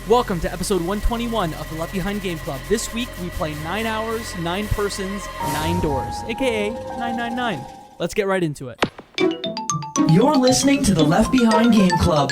Welcome to episode 121 of the Left Behind Game Club. This week we play 9 hours, 9 persons, 9 doors, aka 999. Let's get right into it. You're listening to the Left Behind Game Club.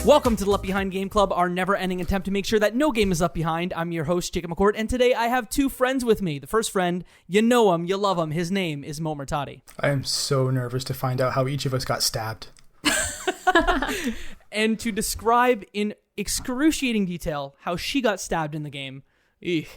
Welcome to the Left Behind Game Club, our never-ending attempt to make sure that no game is left behind. I'm your host, Jacob McCourt, and today I have two friends with me. The first friend, you know him, you love him. His name is Moe I am so nervous to find out how each of us got stabbed. And to describe in excruciating detail how she got stabbed in the game, we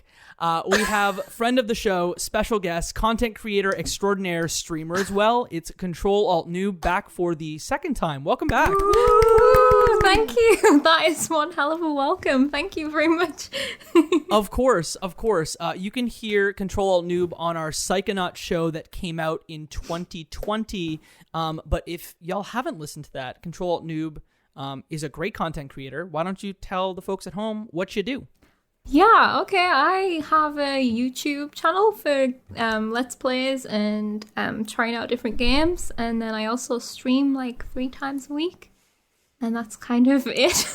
have friend of the show, special guest, content creator extraordinaire, streamer as well. It's CtrlAltNoob back for the second time. Welcome back. Woo, thank you. That is one hell of a welcome. Thank you very much. Of course. You can hear CtrlAltNoob on our Psychonaut show that came out in 2020. But if y'all haven't listened to that, CtrlAltNoob is a great content creator. Why don't you tell the folks at home what you do? Yeah, okay. I have a YouTube channel for Let's Plays and trying out different games. And then I also stream like 3 times a week. And that's kind of it.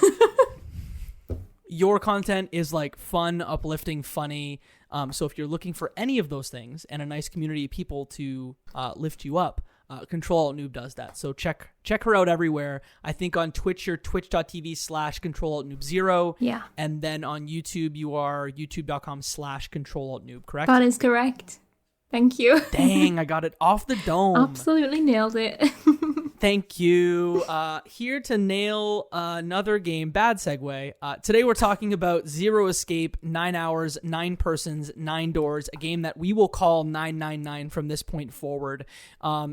Your content is like fun, uplifting, funny. So if you're looking for any of those things and a nice community of people to lift you up, CtrlAltNoob does that. So check her out everywhere. I think on Twitch, you're twitch.tv/CtrlAltNoob0. Yeah. And then on YouTube, you are youtube.com/CtrlAltNoob, correct? That is correct. Thank you. Dang, I got it off the dome. Absolutely nailed it. Thank you. Here to nail another game. Bad segue. Today we're talking about Zero Escape, 9 hours, 9 persons, 9 doors, a game that we will call 999 from this point forward.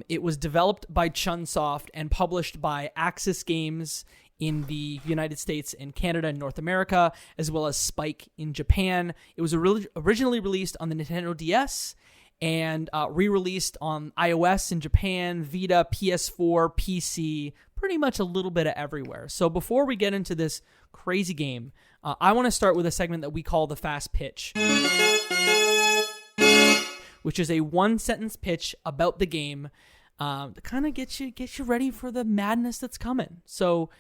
It was developed by Chunsoft and published by Aksys Games in the United States and Canada and North America, as well as Spike in Japan. It was originally released on the Nintendo DS and re-released on iOS in Japan, Vita, PS4, PC, pretty much a little bit of everywhere. So before we get into this crazy game, I want to start with a segment that we call the Fast Pitch, which is a 1-sentence pitch about the game to kind of get you ready for the madness that's coming. So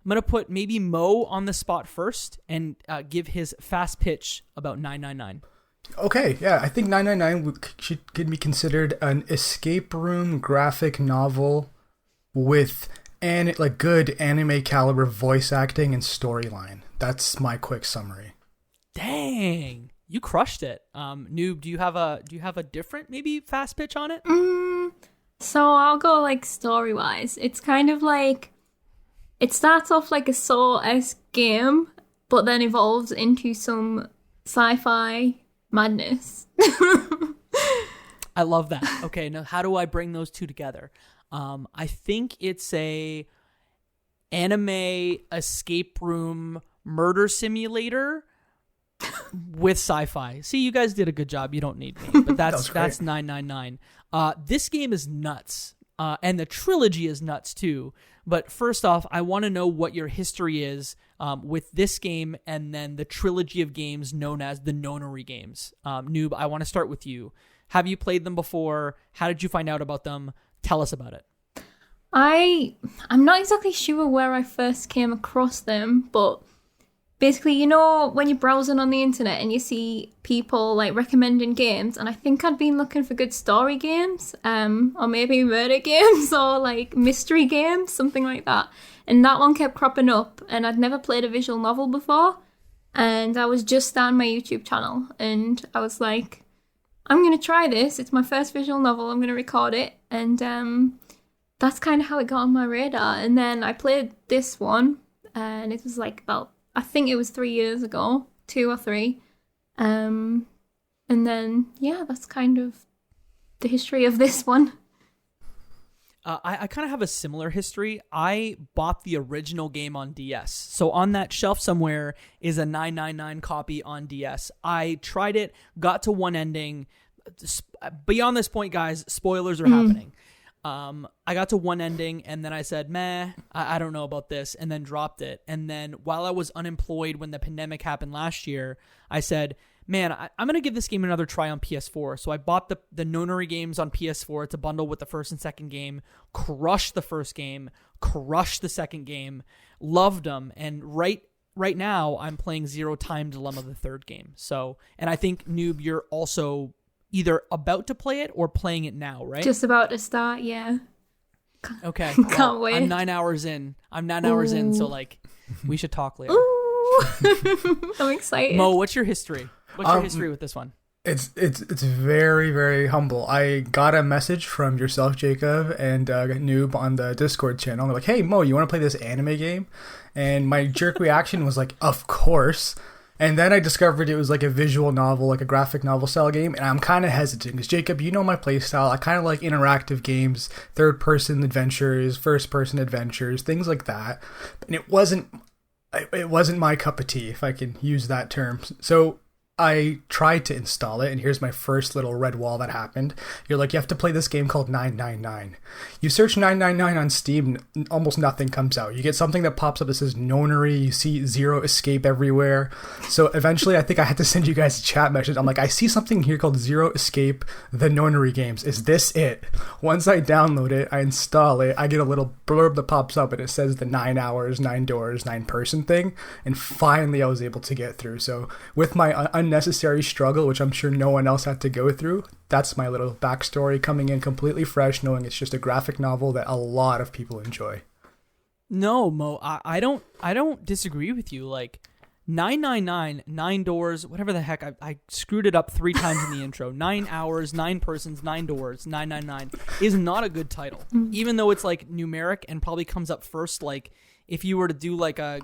I'm going to put maybe Moe on the spot first and give his fast pitch about 999. Okay, yeah, I think 999 could be considered an escape room graphic novel with good anime caliber voice acting and storyline. That's my quick summary. Dang, you crushed it. Noob, do you have a different maybe fast pitch on it? So I'll go like story wise. It's kind of like it starts off like a Saw-esque game, but then evolves into some sci-fi madness. I love that. Okay, now how do I bring those two together? I think it's a anime escape room murder simulator with sci-fi. See, you guys did a good job. You don't need me, but that's 999. This game is nuts, and the trilogy is nuts too. But first off, I want to know what your history is with this game and then the trilogy of games known as the Nonary games. Noob, I want to start with you. Have you played them before? How did you find out about them? Tell us about it. I'm not exactly sure where I first came across them, but basically, you know, when you're browsing on the internet and you see people like recommending games, and I think I'd been looking for good story games, or maybe murder games or like mystery games, something like that. And that one kept cropping up, and I'd never played a visual novel before. And I was just starting my YouTube channel, and I was like, I'm going to try this. It's my first visual novel. I'm going to record it. And that's kind of how it got on my radar. And then I played this one, and it was like about, I think it was 3 years ago, 2 or 3. And then, yeah, that's kind of the history of this one. I kind of have a similar history. I bought the original game on DS. So on that shelf somewhere is a 999 copy on DS. I tried it, got to one ending. Beyond this point, guys, spoilers are happening. I got to one ending and then I said, meh, I don't know about this, and then dropped it. And then while I was unemployed when the pandemic happened last year, I said, man, I'm going to give this game another try on PS4. So I bought the Nonary games on PS4. It's a bundle with the first and second game. Crushed the first game. Crushed the second game. Loved them. And right now, I'm playing Zero Time Dilemma, the third game. So, and I think, Noob, you're also either about to play it or playing it now, right? Just about to start, yeah. Okay. Can't wait. I'm 9 hours in. So like, we should talk later. Ooh. I'm excited. Mo, what's your history? What's your history with this one? It's very, very humble. I got a message from yourself, Jacob, and Noob on the Discord channel. They're like, hey, Mo, you want to play this anime game? And my jerk reaction was like, of course. And then I discovered it was like a visual novel, like a graphic novel style game. And I'm kind of hesitant because, Jacob, you know my play style. I kind of like interactive games, third-person adventures, first-person adventures, things like that. And it wasn't my cup of tea, if I can use that term. So I tried to install it, and here's my first little red wall that happened. You're like, you have to play this game called 999. You search 999 on Steam, almost nothing comes out. You get something that pops up that says Nonary, you see Zero Escape everywhere. So eventually, I think I had to send you guys a chat message. I'm like, I see something here called Zero Escape, the Nonary games. Is this it? Once I download it, I install it, I get a little blurb that pops up, and it says the 9 hours, 9 doors, 9 person thing. And finally, I was able to get through. So with my unnecessary struggle, which I'm sure no one else had to go through, that's my little backstory, coming in completely fresh, knowing it's just a graphic novel that a lot of people enjoy. No, Mo, I don't disagree with you. Like 999, 9 doors, whatever the heck, I screwed it up 3 times in the intro. 9 hours, 9 persons, 9 doors, 999 is not a good title. Even though it's like numeric and probably comes up first. Like if you were to do like a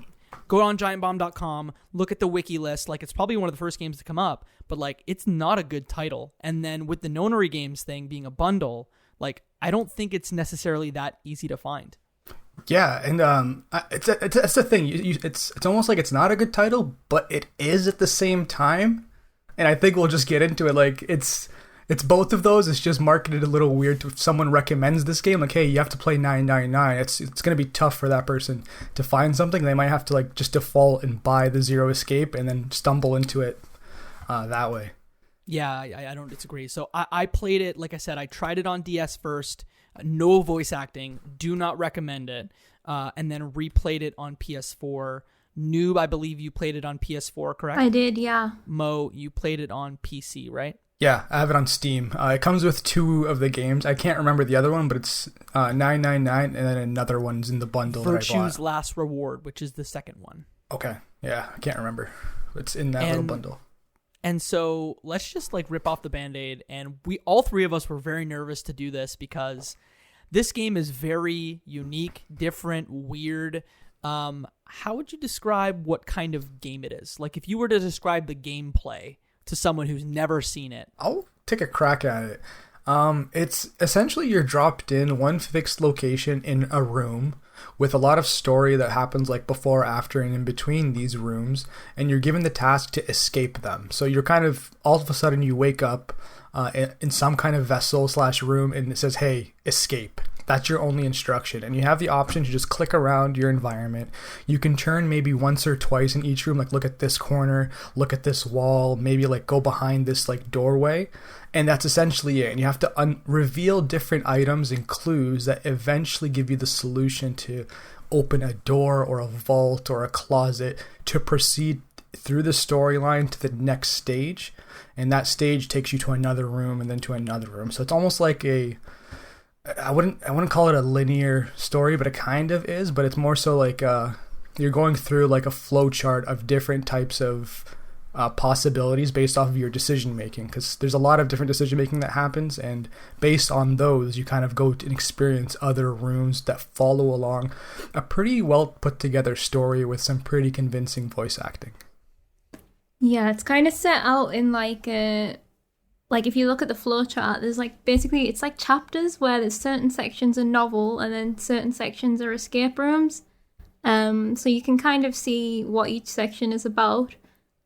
go on giantbomb.com, look at the wiki list, like it's probably one of the first games to come up, but like it's not a good title. And then with the Nonary games thing being a bundle, like I don't think it's necessarily that easy to find. Yeah, and it's the thing. It's almost like it's not a good title, but it is at the same time. And I think we'll just get into it. Like it's both of those. It's just marketed a little weird. If someone recommends this game, like, hey, you have to play 999. It's going to be tough for that person to find something. They might have to like just default and buy the Zero Escape and then stumble into it that way. Yeah, I don't disagree. So I played it. Like I said, I tried it on DS first. No voice acting. Do not recommend it. And then replayed it on PS4. Noob, I believe you played it on PS4, correct? I did, yeah. Mo, you played it on PC, right? Yeah, I have it on Steam. It comes with 2 of the games. I can't remember the other one, but it's 999, and then another one's in the bundle Virtue's that I bought. Last Reward, which is the second one. Okay, yeah, I can't remember. It's in that little bundle. And so let's just like rip off the Band-Aid, and all 3 of us were very nervous to do this because this game is very unique, different, weird. How would you describe what kind of game it is? Like if you were to describe the gameplay to someone who's never seen it. I'll take a crack at it. It's essentially you're dropped in one fixed location in a room with a lot of story that happens like before, after, and in between these rooms, and you're given the task to escape them. So you're kind of, all of a sudden you wake up in some kind of vessel / room, and it says, hey, escape. That's your only instruction. And you have the option to just click around your environment. You can turn maybe once or twice in each room, like look at this corner, look at this wall, maybe like go behind this like doorway. And that's essentially it. And you have to reveal different items and clues that eventually give you the solution to open a door or a vault or a closet to proceed through the storyline to the next stage. And that stage takes you to another room and then to another room. So it's almost like I wouldn't call it a linear story, but it kind of is. But it's more so like you're going through like a flow chart of different types of possibilities based off of your decision making, because there's a lot of different decision making that happens, and based on those, you kind of go and experience other rooms that follow along a pretty well put together story with some pretty convincing voice acting. Yeah, it's kind of set out in like if you look at the flow chart, there's like basically it's like chapters where there's certain sections are novel and then certain sections are escape rooms. So you can kind of see what each section is about.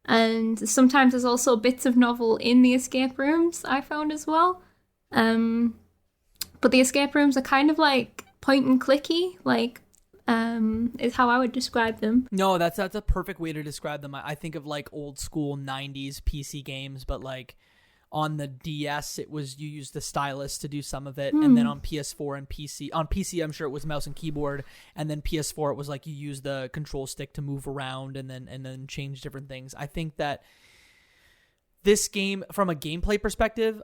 And sometimes there's also bits of novel in the escape rooms, I found as well. But the escape rooms are kind of like point and clicky, like is how I would describe them. No, that's a perfect way to describe them. I think of like old school 90s PC games, but like on the DS, it was you used the stylus to do some of it, and then on PS4 and PC. On PC, I'm sure it was mouse and keyboard, and then PS4, it was like you use the control stick to move around and then change different things. I think that this game, from a gameplay perspective,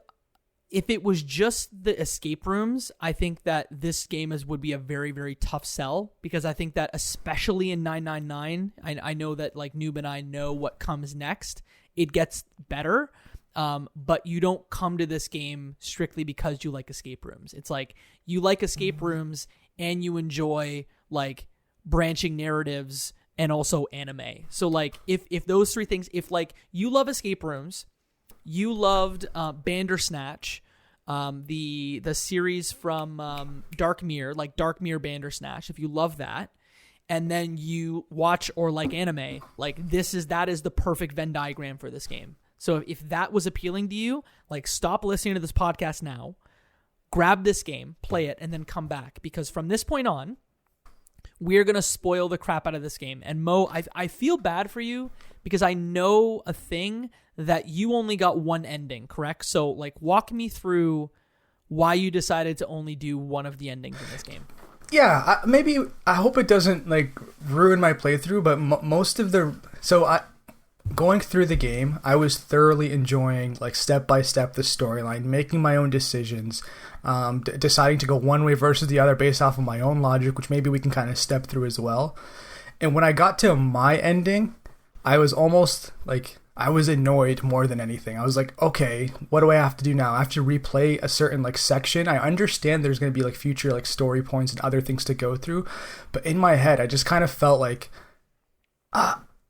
if it was just the escape rooms, I think that this game would be a very, very tough sell, because I think that especially in 999, I know that like Noob and I know what comes next. It gets better. But you don't come to this game strictly because you like escape rooms. It's like you like escape rooms and you enjoy like branching narratives and also anime. So like if those three things, if like you love escape rooms, you loved Bandersnatch, the series from Dark Mirror, like Dark Mirror Bandersnatch, if you love that, and then you watch or like anime, like that is the perfect Venn diagram for this game. So if that was appealing to you, like stop listening to this podcast now, grab this game, play it, and then come back. Because from this point on, we're going to spoil the crap out of this game. And Mo, I feel bad for you because I know a thing that you only got one ending, correct? So like walk me through why you decided to only do one of the endings in this game. Yeah, I hope it doesn't like ruin my playthrough, but most of going through the game, I was thoroughly enjoying like step by step the storyline, making my own decisions, deciding to go one way versus the other based off of my own logic, which maybe we can kind of step through as well. And when I got to my ending, I was almost like, I was annoyed more than anything. I was like, okay, what do I have to do now? I have to replay a certain like section. I understand there's going to be like future like story points and other things to go through, but in my head, I just kind of felt like,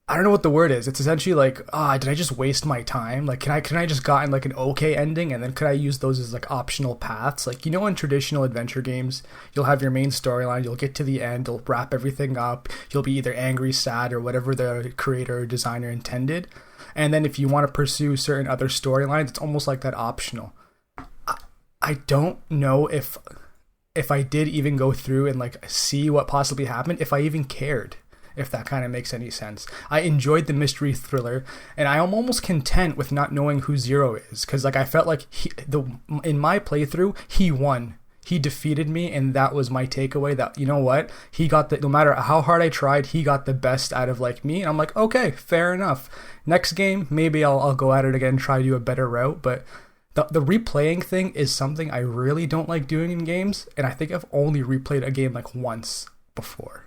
I don't know what the word is. It's essentially like, did I just waste my time? Like, can I just gotten like an okay ending, and then could I use those as like optional paths? Like, you know, in traditional adventure games, you'll have your main storyline, you'll get to the end, you'll wrap everything up, you'll be either angry, sad, or whatever the creator or designer intended. And then if you want to pursue certain other storylines, it's almost like that optional. I don't know if I did even go through and like see what possibly happened, if I even cared. If that kind of makes any sense. I enjoyed the mystery thriller, and I am almost content with not knowing who Zero is, because like I felt like in my playthrough, he won. He defeated me, and that was my takeaway, that, you know what, he got no matter how hard I tried, he got the best out of like me, and I'm like, okay, fair enough. Next game, maybe I'll go at it again and try to do a better route, but the replaying thing is something I really don't like doing in games, and I think I've only replayed a game like once before.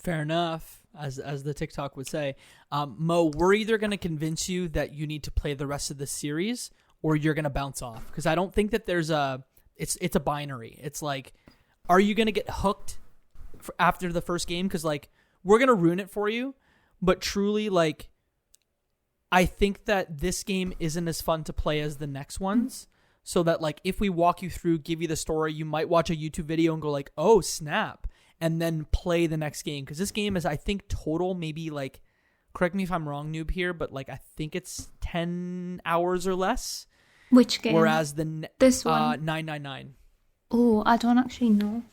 Fair enough, as the TikTok would say. Mo, we're either going to convince you that you need to play the rest of the series, or you're going to bounce off. Because I don't think that there's it's a binary. It's like, are you going to get hooked after the first game? Because like, we're going to ruin it for you. But truly, like, I think that this game isn't as fun to play as the next ones. So that like, if we walk you through, give you the story, you might watch a YouTube video and go like, oh, snap. And then play the next game, because this game is, I think, total maybe like, correct me if I'm wrong, Noob here, but like I think it's 10 hours or less. Which game? Whereas this one 999. Oh, I don't actually know.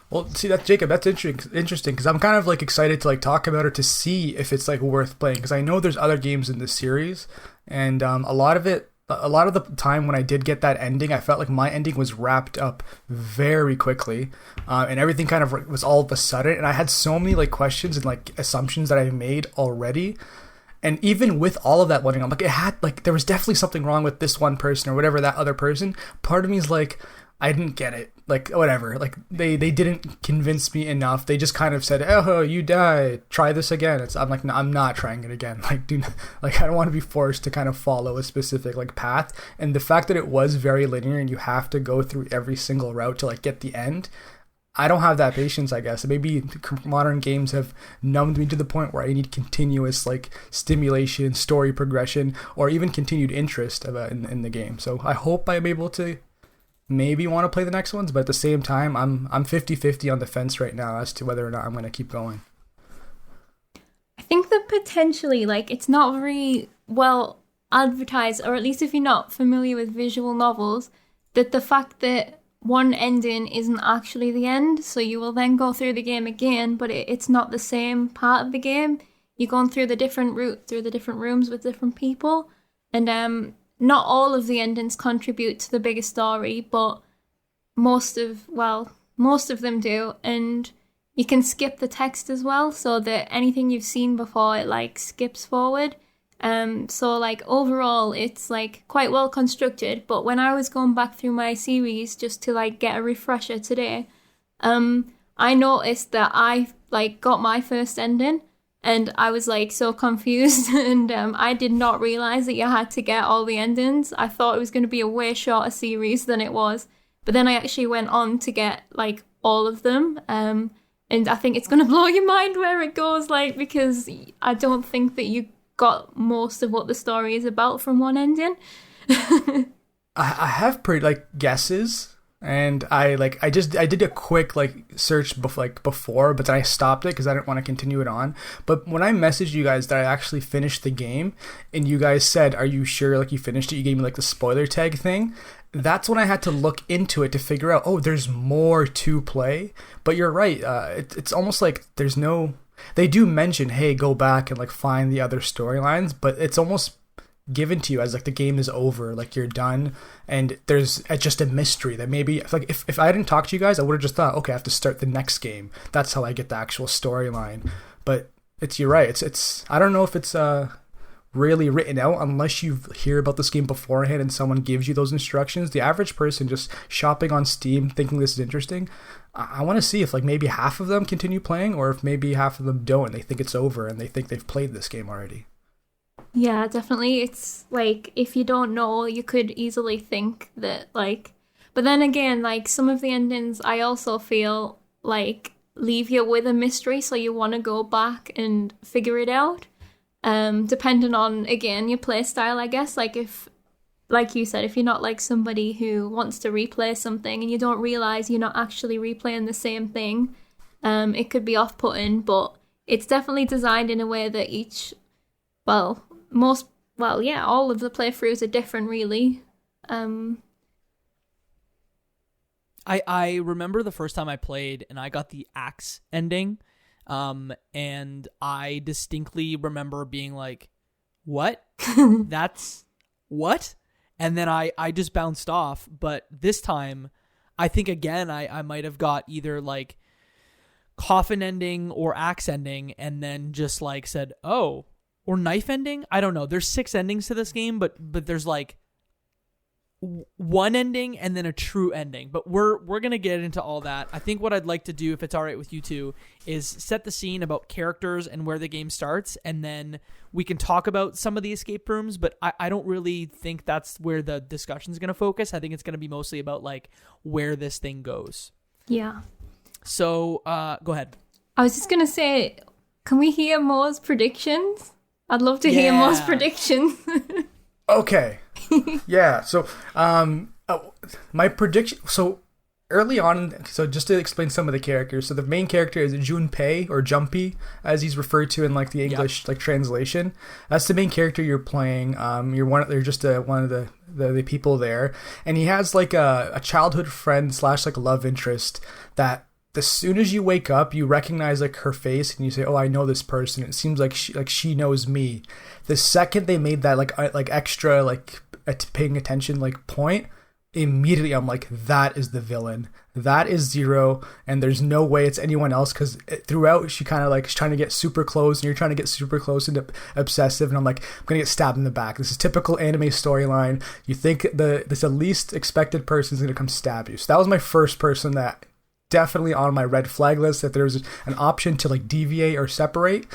Well, see, that Jacob, that's interesting because I'm kind of like excited to like talk about it to see if it's like worth playing, because I know there's other games in this series, and a lot of the time when I did get that ending, I felt like my ending was wrapped up very quickly, and everything kind of was all of a sudden, and I had so many like questions and like assumptions that I made already. And even with all of that wondering, I'm like, there was definitely something wrong with this one person or whatever, that other person. Part of me is like, I didn't get it. Like, whatever. Like, they didn't convince me enough. They just kind of said, oh, you died. Try this again. I'm like, no, I'm not trying it again. Like, dude, like, I don't want to be forced to kind of follow a specific, like, path. And the fact that it was very linear and you have to go through every single route to, like, get the end, I don't have that patience, I guess. Maybe modern games have numbed me to the point where I need continuous, like, stimulation, story progression, or even continued interest in the game. So I hope I'm able to maybe want to play the next ones, but at the same time, I'm 50-50 on the fence right now as to whether or not I'm going to keep going. I think that potentially, like, it's not very well advertised, or at least if you're not familiar with visual novels, that the fact that one ending isn't actually the end, so you will then go through the game again, but it's not the same part of the game. You're going through the different route, through the different rooms with different people, and not all of the endings contribute to the bigger story, but most of them do, and you can skip the text as well, so that anything you've seen before, it like skips forward. So like overall it's like quite well constructed, but when I was going back through my series just to like get a refresher today, I noticed that I like got my first ending and I was like so confused and I did not realize that you had to get all the endings. I thought it was going to be a way shorter series than it was, but then I actually went on to get like all of them, and I think it's going to blow your mind where it goes, like, because I don't think that you got most of what the story is about from one ending. I have pretty like guesses, and I did a quick like search before, but then I stopped it because I didn't want to continue it on. But when I messaged you guys that I actually finished the game, and you guys said, "Are you sure like you finished it?" You gave me like the spoiler tag thing. That's when I had to look into it to figure out, oh, there's more to play. But you're right. It's almost like there's no. They do mention, hey, go back and like find the other storylines, but it's almost given to you as like the game is over, like you're done, and there's just a mystery that maybe like if I didn't talk to you guys, I would have just thought, okay, I have to start the next game. That's how I get the actual storyline. But you're right. It's I don't know if it's really written out unless you hear about this game beforehand and someone gives you those instructions. The average person just shopping on Steam thinking this is interesting, I want to see if like maybe half of them continue playing or if maybe half of them don't and they think it's over and they think they've played this game already. Yeah, definitely. It's like, if you don't know, you could easily think that like, but then again, like some of the endings I also feel like leave you with a mystery, so you want to go back and figure it out. Depending on, again, your play style, I guess. Like if, like you said, if you're not like somebody who wants to replay something and you don't realize you're not actually replaying the same thing, it could be off-putting, but it's definitely designed in a way that all of the playthroughs are different, really. I remember the first time I played and I got the axe ending, and I distinctly remember being like, what? That's what? And then I just bounced off. But this time, I think again, I might have got either like coffin ending or axe ending and then just like said, oh, or knife ending. I don't know. There's 6 endings to this game, but there's like one ending and then a true ending. But we're gonna get into all that. I think what I'd like to do, if it's all right with you two, is set the scene about characters and where the game starts, and then we can talk about some of the escape rooms. But I don't really think that's where the discussion's gonna focus. I think it's gonna be mostly about like where this thing goes. Yeah. So go ahead. I was just gonna say, can we hear Moe's predictions? I'd love to hear Moe's predictions. Okay. Yeah. So, my prediction. So early on. So just to explain some of the characters. So the main character is Junpei, or Jumpy, as he's referred to in like the English like translation. That's the main character you're playing. You're just one of the people there, and he has like a childhood friend / like love interest that, as soon as you wake up, you recognize like her face and you say, "Oh, I know this person." It seems like she knows me. The second they made that like extra like paying attention like point, immediately I'm like, that is the villain. That is Zero, and there's no way it's anyone else, because throughout she kind of like is trying to get super close, and you're trying to get super close and obsessive, and I'm like, I'm gonna get stabbed in the back. This is typical anime storyline. You think the least expected person is gonna come stab you. So that was my first person that definitely on my red flag list, that there's an option to like deviate or separate.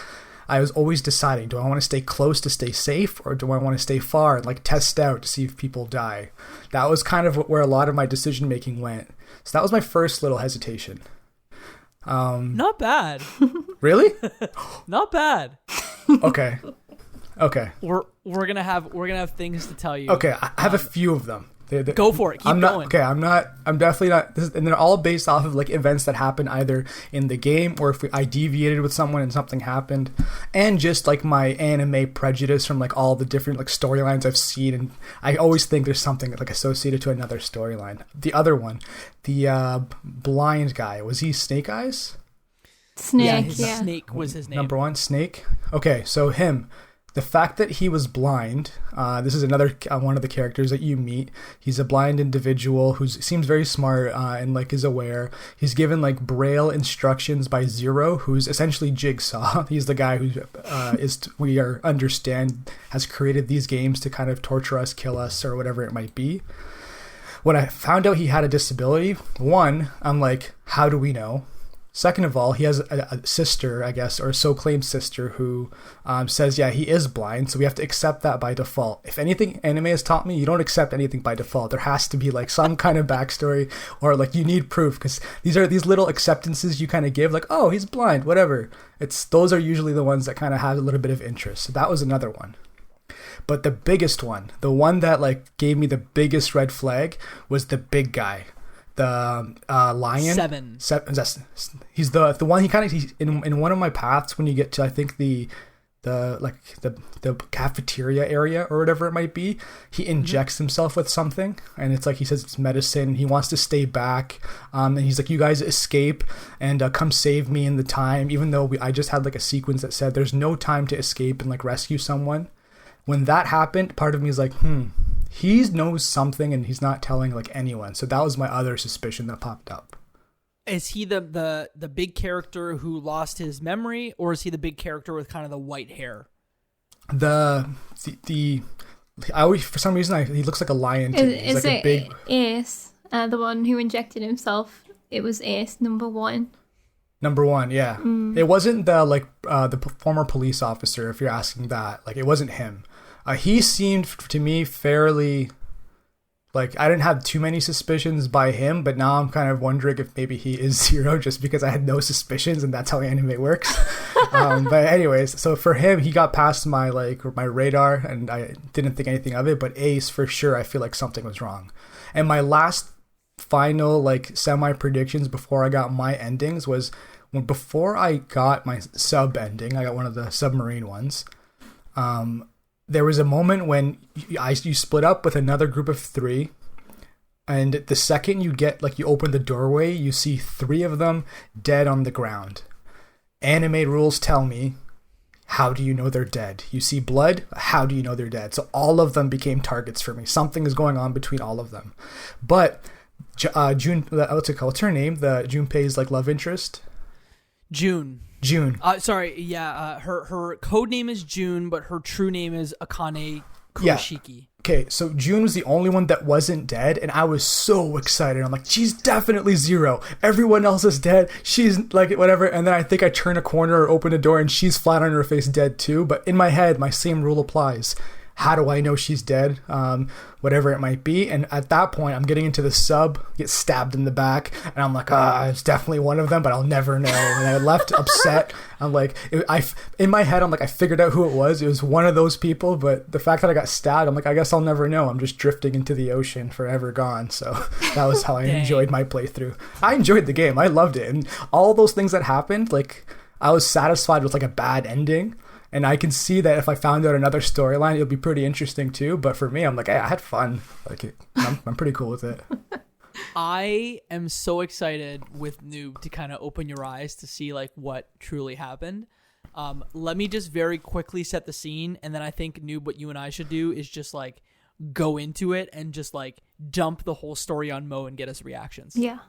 I was always deciding, do I want to stay close to stay safe, or do I want to stay far and like test out to see if people die? That was kind of where a lot of my decision making went. So that was my first little hesitation. Not bad. Really? Not bad. Okay. We're gonna have things to tell you. Okay, I have a few of them. Go for it. Keep I'm not going. okay. I'm definitely not. And they're all based off of like events that happen either in the game or if I deviated with someone and something happened, and just like my anime prejudice from like all the different like storylines I've seen, and I always think there's something like associated to another storyline. The other one, the blind guy, was he Snake Eyes? Snake, Snake was his name. Number one, Snake. Okay, so him. The fact that he was blind, this is another one of the characters that you meet. He's a blind individual who seems very smart and like is aware. He's given like braille instructions by Zero, who's essentially Jigsaw. He's the guy who understand has created these games to kind of torture us, kill us, or whatever it might be. When I found out he had a disability, one, I'm like, how do we know? Second of all, he has a sister, I guess, or a so-claimed sister who says, yeah, he is blind, so we have to accept that by default. If anything anime has taught me, you don't accept anything by default. There has to be like some kind of backstory, or like you need proof, because these are these little acceptances you kind of give, like, oh, he's blind, whatever. Those are usually the ones that kind of have a little bit of interest. So that was another one. But the biggest one, the one that like gave me the biggest red flag, was the big guy. The lion. Seven. He's the one. He's in one of my paths when you get to, I think, the cafeteria area or whatever it might be. He injects himself with something, and it's like he says it's medicine. He wants to stay back, and he's like, "You guys escape and come save me in the time." Even though I just had like a sequence that said there's no time to escape and like rescue someone. When that happened, part of me is like, he knows something and he's not telling like anyone. So that was my other suspicion that popped up. Is he the big character who lost his memory, or is he the big character with kind of the white hair? I always, for some reason, he looks like a lion to me. He's Is like it a big... Ace, the one who injected himself? It was Ace, number one. Number one, yeah. It wasn't the former police officer, if you're asking that. Like, it wasn't him. He seemed to me fairly, like, I didn't have too many suspicions by him, but now I'm kind of wondering if maybe he is Zero just because I had no suspicions and that's how anime works. But anyways, so for him, he got past my radar and I didn't think anything of it, but Ace, for sure, I feel like something was wrong. And my last final, like, semi-predictions before I got my endings was before I got my sub ending, I got one of the submarine ones. There was a moment when you split up with another group of 3, and the second you open the doorway, you see 3 of them dead on the ground. Anime rules tell me, how do you know they're dead? You see blood, how do you know they're dead? So all of them became targets for me. Something is going on between all of them. But June, what's her name? The Junpei's like love interest? June. Her code name is June, but her true name is Akane Kurashiki. Yeah. Okay, so June was the only one that wasn't dead, and I was so excited. I'm like, she's definitely Zero. Everyone else is dead. She's like, whatever. And then I think I turn a corner or open a door, and she's flat on her face dead too. But in my head, my same rule applies. How do I know she's dead? Whatever it might be. And at that point, I'm getting into the sub, get stabbed in the back, and I'm like, it's definitely one of them, but I'll never know. And I left upset. I'm like, in my head, I'm like, I figured out who it was. It was one of those people, but the fact that I got stabbed, I'm like, I guess I'll never know. I'm just drifting into the ocean, forever gone. So that was how I enjoyed my playthrough. I enjoyed the game. I loved it. And all those things that happened, like, I was satisfied with like a bad ending. And I can see that if I found out another storyline, it'll be pretty interesting too. But for me, I'm like, hey, I had fun. Like, I'm pretty cool with it. I am so excited with Noob to kind of open your eyes to see like what truly happened. Let me just very quickly set the scene, and then I think Noob, what you and I should do is just like go into it and just like dump the whole story on Moe and get us reactions. Yeah.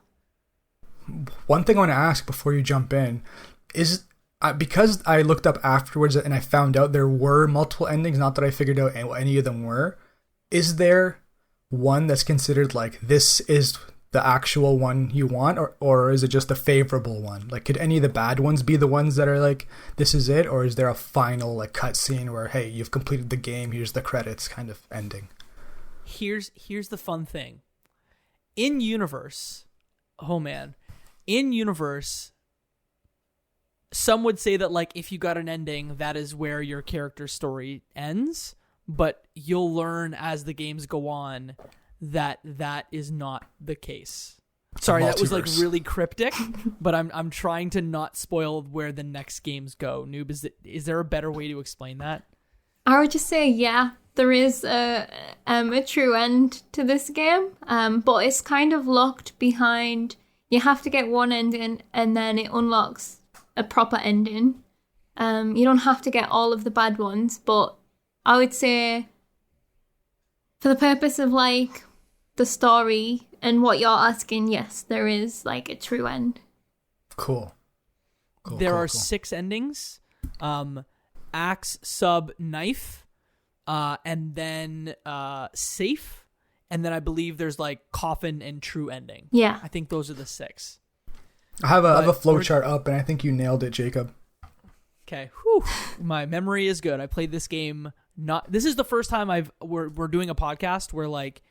One thing I want to ask before you jump in is, because I looked up afterwards and I found out there were multiple endings, not that I figured out what any of them were, is there one that's considered like this is the actual one you want, or is it just a favorable one? Like, could any of the bad ones be the ones that are like, this is it, or is there a final like cutscene where, hey, you've completed the game, here's the credits kind of ending? Here's the fun thing. In universe, some would say that like if you got an ending, that is where your character's story ends, but you'll learn as the games go on that is not the case. Sorry, that was like really cryptic, but I'm trying to not spoil where the next games go. Noob, is there a better way to explain that? I would just say, yeah, there is a true end to this game, but it's kind of locked behind. You have to get one ending, and then it unlocks a proper ending. You don't have to get all of the bad ones, but I would say, for the purpose of like the story and what you're asking, yes, there is like a true end. Cool. There are 6 endings. Axe, sub, knife, and then safe, and then I believe there's like coffin and true ending. Yeah. I think those are the 6. I have a flowchart up, and I think you nailed it, Jacob. Okay. Whew. My memory is good. I played this game. This is the first time we're doing a podcast where like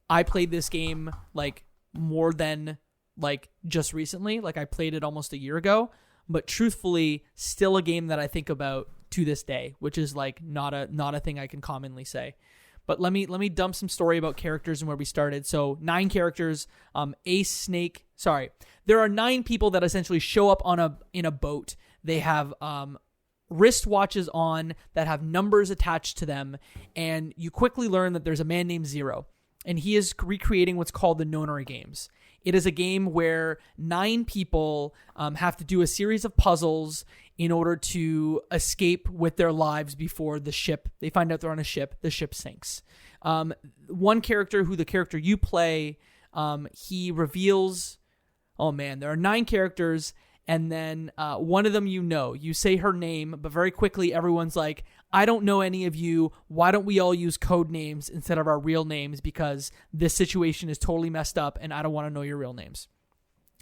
I played this game like more than like just recently. Like I played it almost a year ago, but truthfully, still a game that I think about to this day, which is like not a thing I can commonly say. But let me dump some story about characters and where we started. So 9 characters. Ace, Snake. Sorry, there are 9 people that essentially show up in a boat. They have wristwatches on that have numbers attached to them, and you quickly learn that there's a man named Zero, and he is recreating what's called the Nonary games. It is a game where 9 people have to do a series of puzzles in order to escape with their lives before the ship. They find out they're on a ship. The ship sinks. One character, who the character you play, he reveals, oh man, there are 9 characters. And then one of them, you say her name, but very quickly everyone's like, I don't know any of you. Why don't we all use code names instead of our real names? Because this situation is totally messed up and I don't want to know your real names.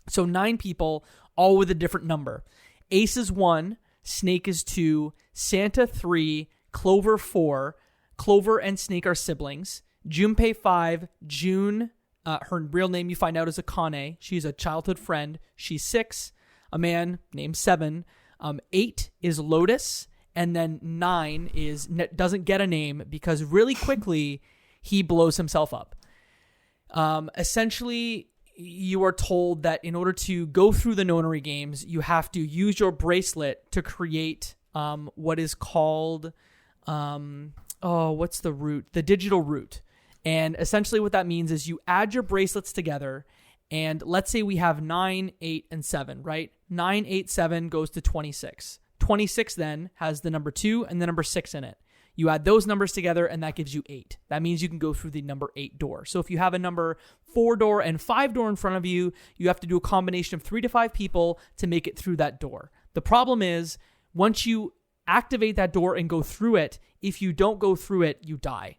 So 9 people, all with a different number. Ace is 1, Snake is 2, Santa 3, Clover 4. Clover and Snake are siblings. Junpei 5, June, her real name you find out is Akane. She's a childhood friend. She's 6. A man named 7. 8 is Lotus, and then 9 doesn't get a name because really quickly he blows himself up. Essentially, you are told that in order to go through the Nonary games, you have to use your bracelet to create what is called what's the root? The digital root. And essentially what that means is you add your bracelets together. And let's say we have 9, 8, and 7, right? 9, 8, 7 goes to 26. 26 then has the number 2 and the number 6 in it. You add those numbers together and that gives you 8. That means you can go through the number 8 door. So if you have a number 4 door and 5 door in front of you, you have to do a combination of 3 to 5 people to make it through that door. The problem is once you activate that door and go through it, if you don't go through it, you die.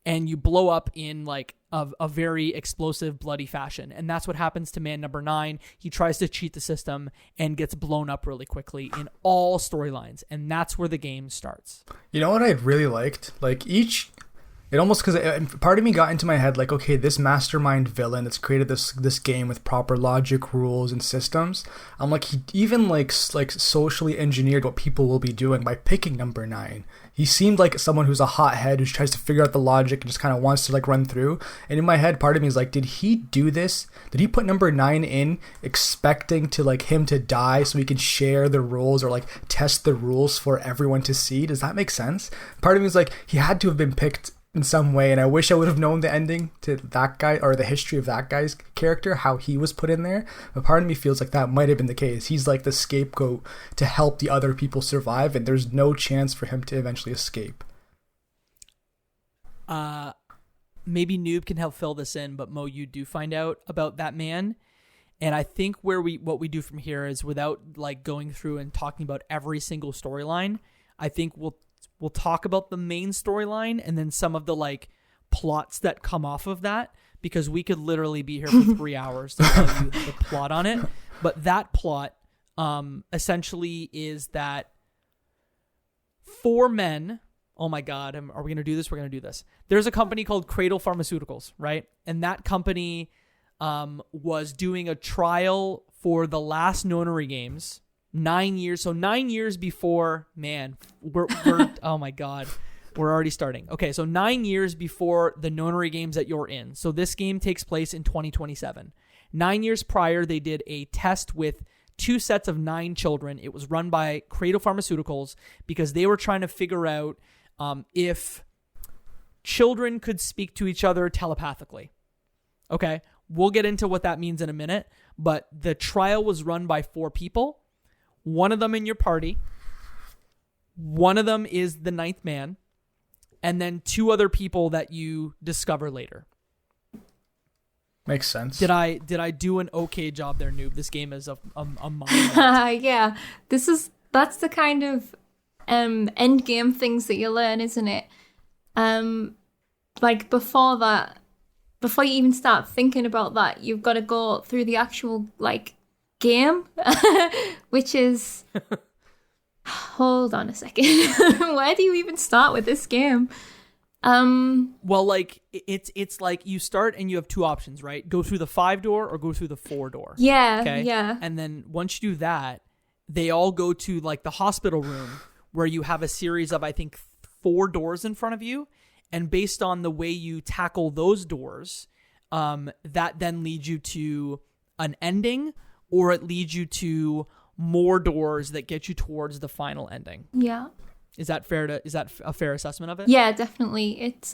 And you blow up in like a very explosive, bloody fashion. And that's what happens to man number 9. He tries to cheat the system and gets blown up really quickly in all storylines. And that's where the game starts. You know what I really liked? Like it almost, because part of me got into my head like, okay, this mastermind villain that's created this game with proper logic, rules, and systems. I'm like, he even like socially engineered what people will be doing by picking number 9. He seemed like someone who's a hothead who tries to figure out the logic and just kind of wants to like run through. And in my head, part of me is like, did he do this? Did he put number 9 in expecting to like him to die so he can share the rules or like test the rules for everyone to see? Does that make sense? Part of me is like, he had to have been picked in some way, and I wish I would have known the ending to that guy or the history of that guy's character, how he was put in there. But part of me feels like that might have been the case. He's like the scapegoat to help the other people survive, and there's no chance for him to eventually escape. Maybe Noob can help fill this in, but Mo, you do find out about that man. And I think what we do from here is, without like going through and talking about every single storyline, I think we'll talk about the main storyline and then some of the like plots that come off of that, because we could literally be here for 3 hours to tell you the plot on it. But that plot essentially is that 4 men, oh my God, are we going to do this? We're going to do this. There's a company called Cradle Pharmaceuticals, right? And that company was doing a trial for the last Nonary games. 9 years. So 9 years before, man, we're oh my God. We're already starting. Okay, so 9 years before the Nonary games that you're in. So this game takes place in 2027. 9 years prior, they did a test with 2 sets of 9 children. It was run by Cradle Pharmaceuticals because they were trying to figure out if children could speak to each other telepathically. Okay, we'll get into what that means in a minute, but the trial was run by 4 people. One of them in your party. One of them is the 9th man. And then 2 other people that you discover later. Makes sense. Did I do an okay job there, Noob? This game is a mind. Yeah, that's the kind of end game things that you learn, isn't it? Like before you even start thinking about that, you've got to go through the actual like game, which is. Hold on a second. Where do you even start with this game? Well, like it's like you start and you have 2 options, right? Go through the 5 door or go through the 4 door. Yeah, okay? yeah. And then once you do that, they all go to like the hospital room where you have a series of, I think, 4 doors in front of you. And based on the way you tackle those doors, that then leads you to an ending, or it leads you to more doors that get you towards the final ending. Yeah. Is that a fair assessment of it? Yeah, definitely. It's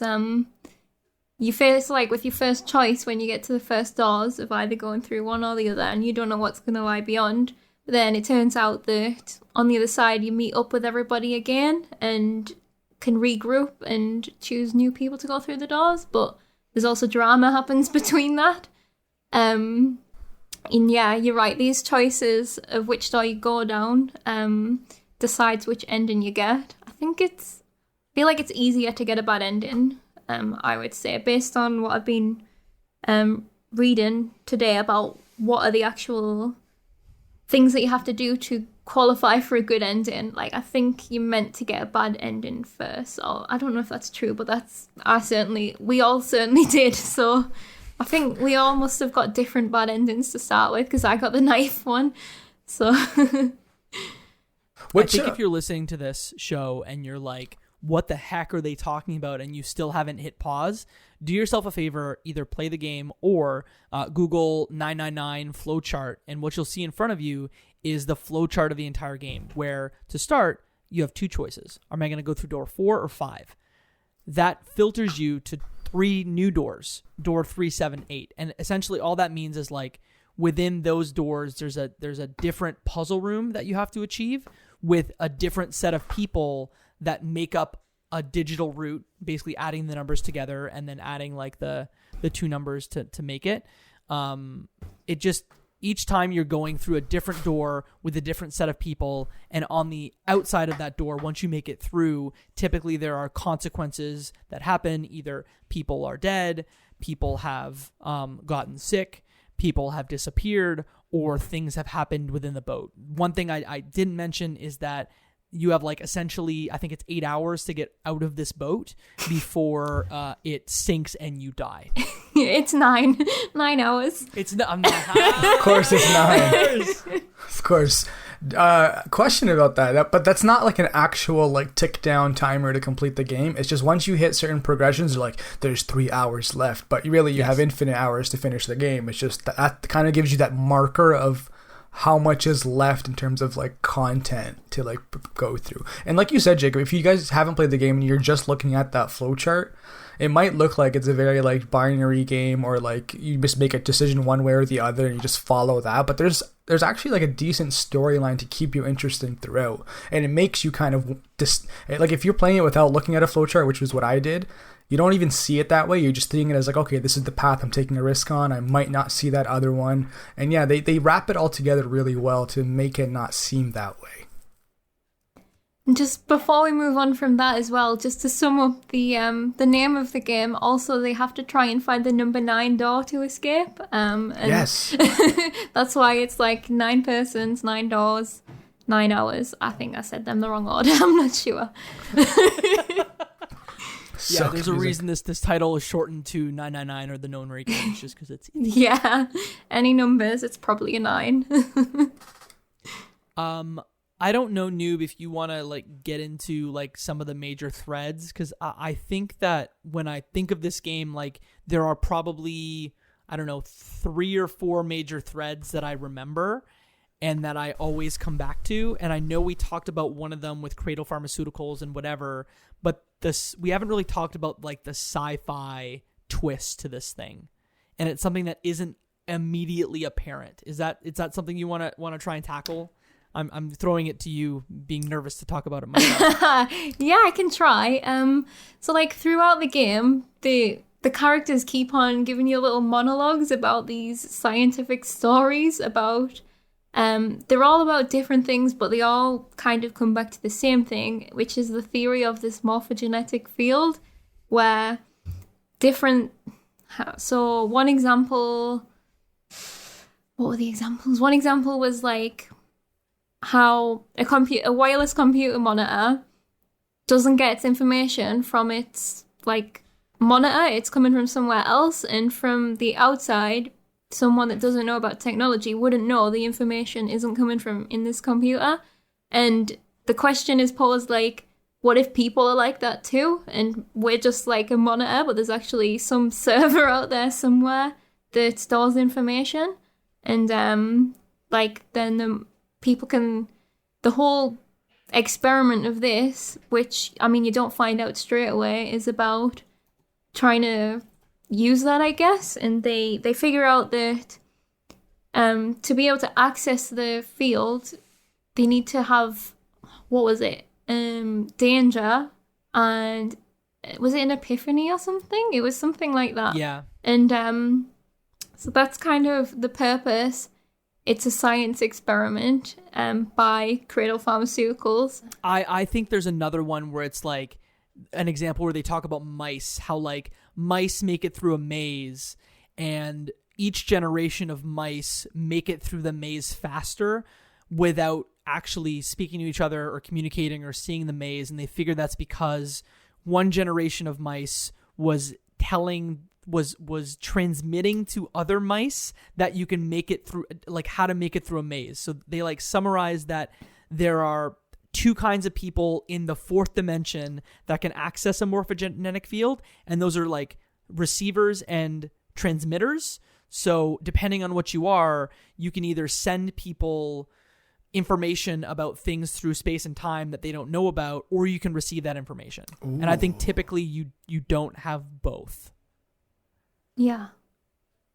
you face like with your first choice when you get to the first doors of either going through one or the other, and you don't know what's going to lie beyond. But then it turns out that on the other side you meet up with everybody again and can regroup and choose new people to go through the doors. But there's also drama happens between that. And yeah, you're right. These choices of which door you go down decides which ending you get. I feel like it's easier to get a bad ending. I would say, based on what I've been reading today about what are the actual things that you have to do to qualify for a good ending. Like, I think you're meant to get a bad ending first. Or I don't know if that's true, but we all certainly did. So. I think we all must have got different bad endings to start with because I got the knife one. So, I think if you're listening to this show and you're like, what the heck are they talking about? And you still haven't hit pause, do yourself a favor, either play the game or Google 999 flowchart. And what you'll see in front of you is the flowchart of the entire game, where to start, you have 2 choices. Am I going to go through door 4 or 5? That filters you to 3 new doors, door 3, 7, 8. And essentially all that means is like within those doors, there's a different puzzle room that you have to achieve with a different set of people that make up a digital route, basically adding the numbers together and then adding like the 2 numbers to make it. It just, each time you're going through a different door with a different set of people, and on the outside of that door, once you make it through, typically there are consequences that happen. Either people are dead, people have gotten sick, people have disappeared, or things have happened within the boat. One thing I didn't mention is that you have like essentially, I think it's 8 hours to get out of this boat before it sinks and you die. It's 9 hours. It's not. Of course, it's 9. Of course. Question about that, but that's not like an actual like tick down timer to complete the game. It's just once you hit certain progressions, like there's 3 hours left, but really you have infinite hours to finish the game. It's just that kind of gives you that marker of how much is left in terms of like content to like go through. And like you said, Jacob, if you guys haven't played the game and you're just looking at that flowchart, it might look like it's a very like binary game, or like you just make a decision one way or the other and you just follow that. But there's actually like a decent storyline to keep you interested throughout, and it makes you kind of like if you're playing it without looking at a flowchart, which is what I did, you don't even see it that way. You're just seeing it as like, okay, this is the path I'm taking a risk on. I might not see that other one. And yeah, they wrap it all together really well to make it not seem that way. And just before we move on from that as well, just to sum up the name of the game, also they have to try and find the number 9 door to escape. And yes. That's why it's like 9 persons, 9 doors, 9 hours. I think I said them the wrong order. I'm not sure. Yeah, there's a reason this title is shortened to 999 or the Nonary games, just because it's easy. Yeah, any numbers, it's probably a 9. I don't know, Noob, if you want to like get into like some of the major threads, because I think that when I think of this game, like there are probably, I don't know, 3 or 4 major threads that I remember and that I always come back to. And I know we talked about one of them with Cradle Pharmaceuticals and whatever, but we haven't really talked about like the sci-fi twist to this thing. And it's something that isn't immediately apparent. Is that something you want to try and tackle? I'm throwing it to you, being nervous to talk about it myself. Yeah, I can try. So like throughout the game, the characters keep on giving you little monologues about these scientific stories about. They're all about different things, but they all kind of come back to the same thing, which is the theory of this morphogenetic field, where different. So one example. What were the examples? One example was like how a wireless computer monitor doesn't get its information from its like monitor. It's coming from somewhere else, and from the outside, someone that doesn't know about technology wouldn't know the information isn't coming from in this computer. And the question is posed like, what if people are like that too? And we're just like a monitor, but there's actually some server out there somewhere that stores information. And like then the whole experiment of this, which I mean you don't find out straight away, is about trying to use that, I guess. And they figure out that to be able to access the field, they need to have, what was it? Danger, and was it an epiphany or something? It was something like that. Yeah. And so that's kind of the purpose. It's a science experiment by Cradle Pharmaceuticals. I think there's another one where it's like an example where they talk about mice, how like mice make it through a maze, and each generation of mice make it through the maze faster without actually speaking to each other or communicating or seeing the maze. And they figure that's because one generation of mice was transmitting to other mice that you can make it through, like how to make it through a maze. So they like summarize that there are 2 kinds of people in the 4th dimension that can access a morphogenetic field, and those are like receivers and transmitters. So depending on what you are, you can either send people information about things through space and time that they don't know about, or you can receive that information. Ooh. And I think typically you don't have both. Yeah.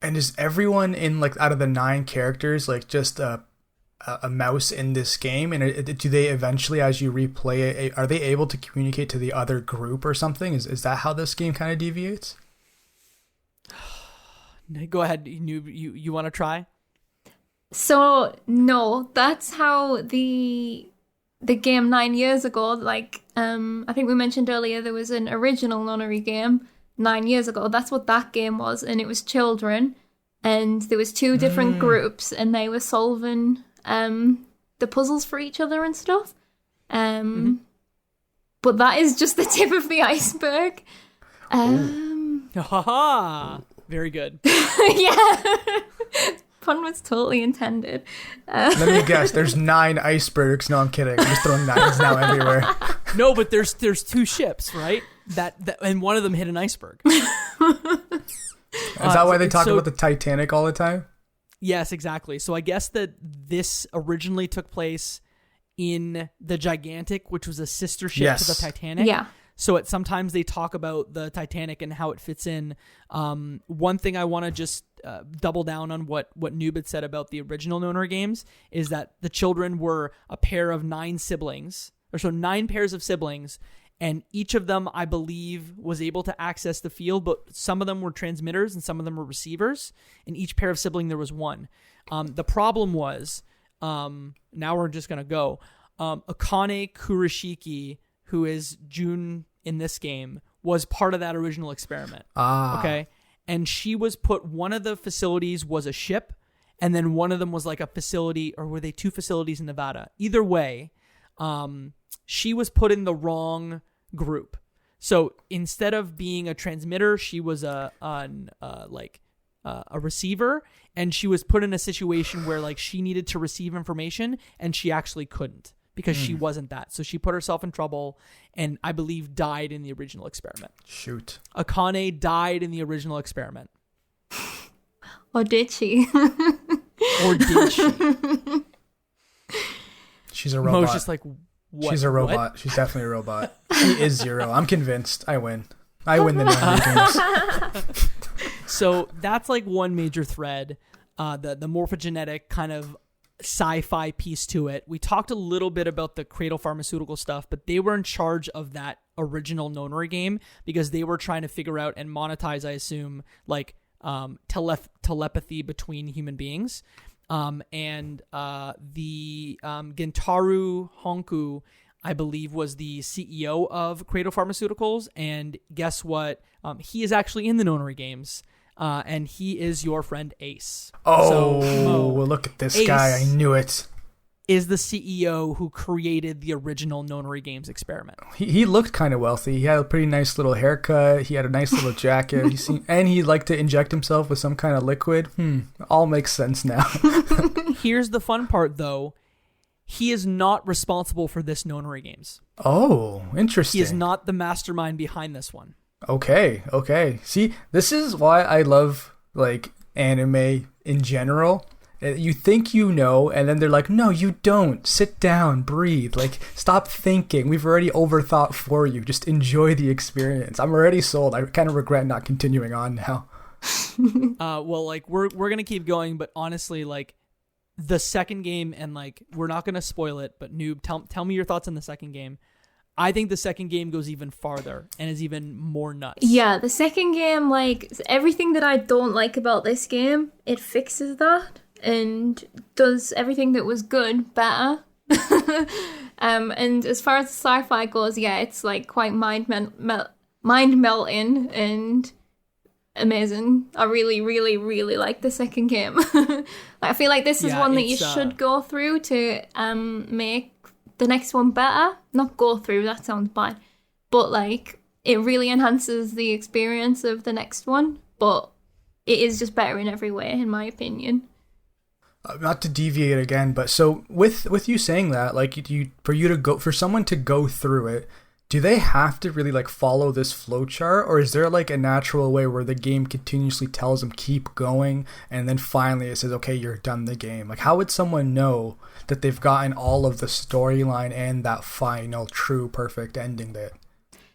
And is everyone in like out of the 9 characters like just a mouse in this game? And do they eventually, as you replay it, are they able to communicate to the other group or something? Is that how this game kind of deviates? Go ahead, you want to try? So no, that's how the game 9 years ago, like I think we mentioned earlier, there was an original Nonary game 9 years ago. That's what that game was, and it was children, and there was 2 different groups, and they were solving the puzzles for each other and stuff. But that is just the tip of the iceberg. Haha, very good. Yeah. Pun was totally intended. Let me guess. There's 9 icebergs. No, I'm kidding. I'm just throwing 9s now everywhere. No, but there's 2 ships, right? That and one of them hit an iceberg. Is that why they talk about the Titanic all the time? Yes, exactly. So I guess that this originally took place in the Gigantic, which was a sister ship to the Titanic. Yeah. So sometimes they talk about the Titanic and how it fits in. One thing I want to just double down on what Noob had said about the original Nonary games is that the children were a pair of 9 siblings, or so 9 pairs of siblings, and each of them, I believe, was able to access the field, but some of them were transmitters and some of them were receivers. In each pair of sibling, there was one. The problem was, now we're just going to go, Akane Kurashiki, who is June in this game, was part of that original experiment. Okay? And she was put, one of the facilities was a ship, and then one of them was like a facility, or were they 2 facilities in Nevada? Either way, she was put in the wrong group. So instead of being a transmitter, she was a receiver, and she was put in a situation where like she needed to receive information and she actually couldn't because she wasn't that. So she put herself in trouble and I believe died in the original experiment. Shoot. Akane died in the original experiment. Or did she? Or did she? She's a robot. Mo's just like, what? She's a robot. What? She's definitely a robot. She is Zero. I'm convinced. I win. I win the Nonary games. So that's like one major thread, the morphogenetic kind of sci-fi piece to it. We talked a little bit about the Cradle Pharmaceutical stuff, but they were in charge of that original Nonary game because they were trying to figure out and monetize, I assume, like telepathy between human beings. And the Gentaro Honku, I believe, was the CEO of Cradle Pharmaceuticals, and guess what? He is actually in the Nonary games, and he is your friend Ace. Oh, so, look at this Ace guy. I knew it. Is the CEO who created the original Nonary games experiment. He looked kind of wealthy. He had a pretty nice little haircut. He had a nice little jacket. And he liked to inject himself with some kind of liquid. All makes sense now. Here's the fun part, though. He is not responsible for this Nonary games. Oh, interesting. He is not the mastermind behind this one. Okay. See, this is why I love like anime in general. You think you know, and then they're like, no, you don't. Sit down, breathe. Like, stop thinking. We've already overthought for you. Just enjoy the experience. I'm already sold. I kind of regret not continuing on now. Well, like, we're going to keep going, but honestly, like, the second game, and like, we're not going to spoil it, but Noob, tell me your thoughts on the second game. I think the second game goes even farther and is even more nuts. Yeah, the second game, like, everything that I don't like about this game, it fixes that and does everything that was good better. And as far as sci-fi goes, yeah, it's like quite mind-melting and amazing. I really, really, really like the second game. I feel like this is one that you should go through to make the next one better. Not go through, that sounds bad. But like, it really enhances the experience of the next one. But it is just better in every way, in my opinion. Not to deviate again, but so with you saying that, like, for someone to go through it, do they have to really like follow this flowchart, or is there like a natural way where the game continuously tells them keep going, and then finally it says, okay, you're done the game? Like, how would someone know that they've gotten all of the storyline and that final, true, perfect ending that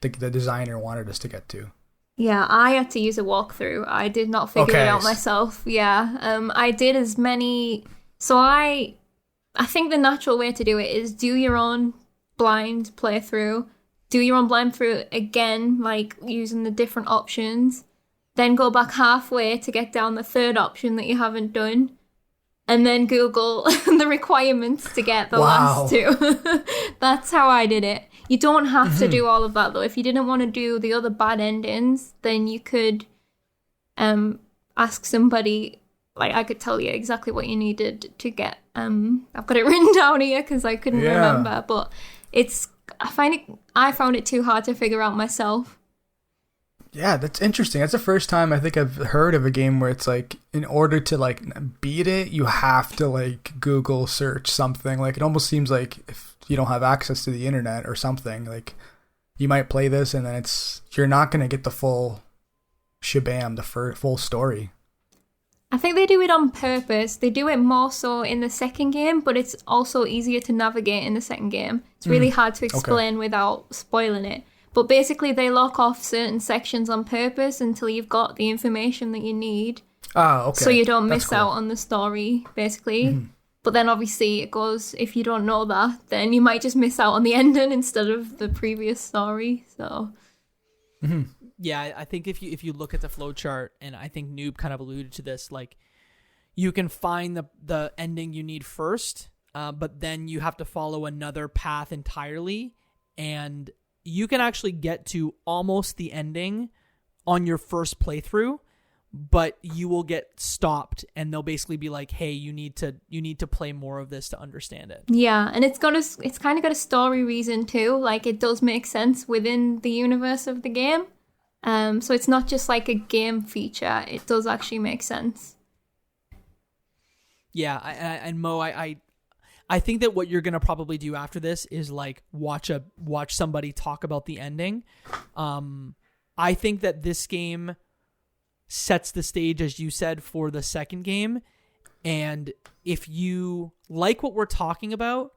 the designer wanted us to get to? Yeah, I had to use a walkthrough. I did not figure it out myself. Yeah, I did as many. So I think the natural way to do it is do your own blind playthrough. Do your own blind through again, like using the different options. Then go back halfway to get down the third option that you haven't done. And then Google the requirements to get the last two. That's how I did it. You don't have to do all of that, though. If you didn't want to do the other bad endings, then you could ask somebody. Like, I could tell you exactly what you needed to get. I've got it written down here because I couldn't remember. But I found it too hard to figure out myself. Yeah, that's interesting. That's the first time I think I've heard of a game where it's like, in order to like beat it, you have to like Google search something. Like, it almost seems like if you don't have access to the internet or something, like you might play this and then you're not going to get the full shabam, the full story. I think they do it on purpose. They do it more so in the second game, but it's also easier to navigate in the second game. It's really hard to explain without spoiling it. But basically, they lock off certain sections on purpose until you've got the information that you need. Okay. So you don't miss out on the story, basically. But then obviously it goes, if you don't know that, then you might just miss out on the ending instead of the previous story. So. Yeah, I think if you look at the flowchart, and I think Noob kind of alluded to this, like, you can find the ending you need first, but then you have to follow another path entirely, and you can actually get to almost the ending on your first playthrough, but you will get stopped, and they'll basically be like, "Hey, you need to play more of this to understand it." Yeah, and it's kind of got a story reason too. Like, it does make sense within the universe of the game. So it's not just like a game feature; it does actually make sense. Yeah, and Mo, I I think that what you're gonna probably do after this is like watch somebody talk about the ending. I think that this game sets the stage, as you said, for the second game. And if you like what we're talking about,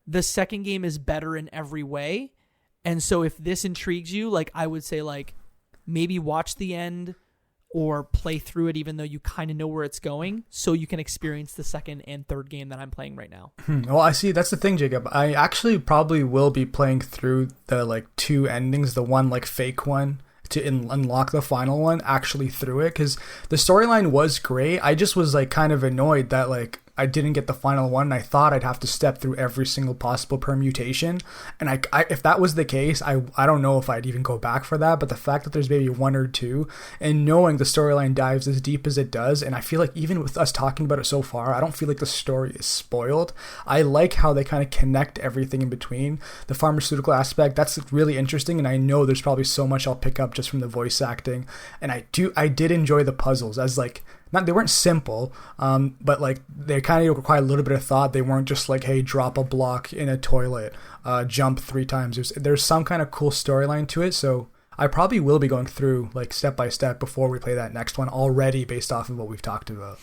the second game is better in every way. And so if this intrigues you, like I would say like maybe watch the end or play through it even though you kind of know where it's going so you can experience the second and third game that I'm playing right now. Well, I see. That's the thing, Jacob. I actually probably will be playing through the like two endings, the one like fake one to unlock the final one actually through it, because the storyline was great. I just was like kind of annoyed that like I didn't get the final one, and I thought I'd have to step through every single possible permutation. And I if that was the case, I don't know if I'd even go back for that. But the fact that there's maybe one or two, and knowing the storyline dives as deep as it does, and I feel like even with us talking about it so far, I don't feel like the story is spoiled. I like how they kind of connect everything in between. The pharmaceutical aspect, that's really interesting, and I know there's probably so much I'll pick up just from the voice acting. And I did enjoy the puzzles as like, they weren't simple, but like they kind of require a little bit of thought. They weren't just like, hey, drop a block in a toilet, jump 3 times. There's some kind of cool storyline to it. So I probably will be going through like step by step before we play that next one already based off of what we've talked about.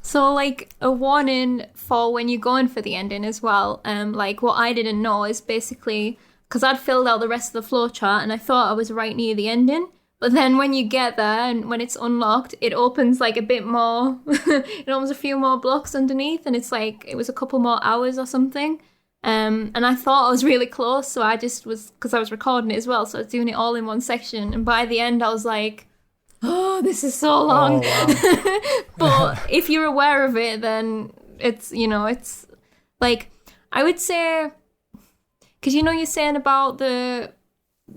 So like a warning for when you're going for the ending as well. Like what I didn't know is basically because I'd filled out the rest of the flowchart and I thought I was right near the ending. But then when you get there and when it's unlocked, it opens like a bit more, it opens a few more blocks underneath, and it's like, it was a couple more hours or something. And I thought I was really close, so I just was, because I was recording it as well, so I was doing it all in one section. And by the end, I was like, oh, this is so long. Oh, wow. But if you're aware of it, then it's, you know, it's like, I would say, because you know you're saying about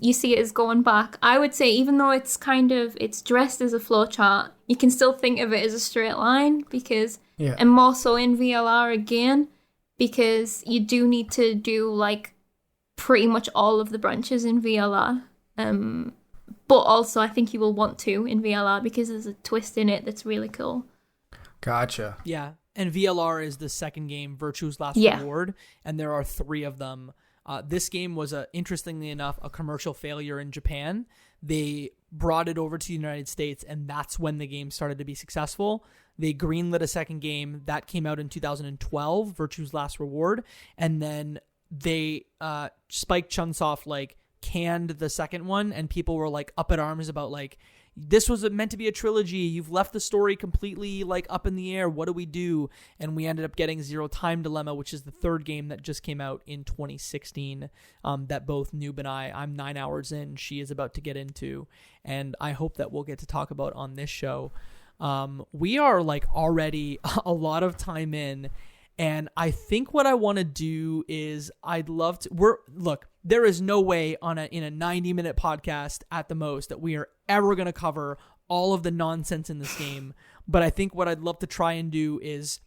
you see it as going back. I would say even though it's it's dressed as a flowchart, you can still think of it as a straight line because, and more so in VLR again, because you do need to do like pretty much all of the branches in VLR. But also I think you will want to in VLR because there's a twist in it that's really cool. Gotcha. Yeah, and VLR is the second game, Virtue's Last Reward, and there are 3 of them. This game was, interestingly enough, a commercial failure in Japan. They brought it over to the United States, and that's when the game started to be successful. They greenlit a second game. That came out in 2012, Virtue's Last Reward. And then they, Spike Chunsoft, like, canned the second one, and people were, like, up in arms about, like, this was meant to be a trilogy. You've left the story completely like up in the air. What do we do? And we ended up getting Zero Time Dilemma, which is the third game that just came out in 2016 that both Noob and I'm 9 hours in. She is about to get into. And I hope that we'll get to talk about on this show. We are like already a lot of time in. And I think what I want to do is I'd love to... there is no way in a 90-minute podcast at the most that we are ever going to cover all of the nonsense in this game. But I think what I'd love to try and do is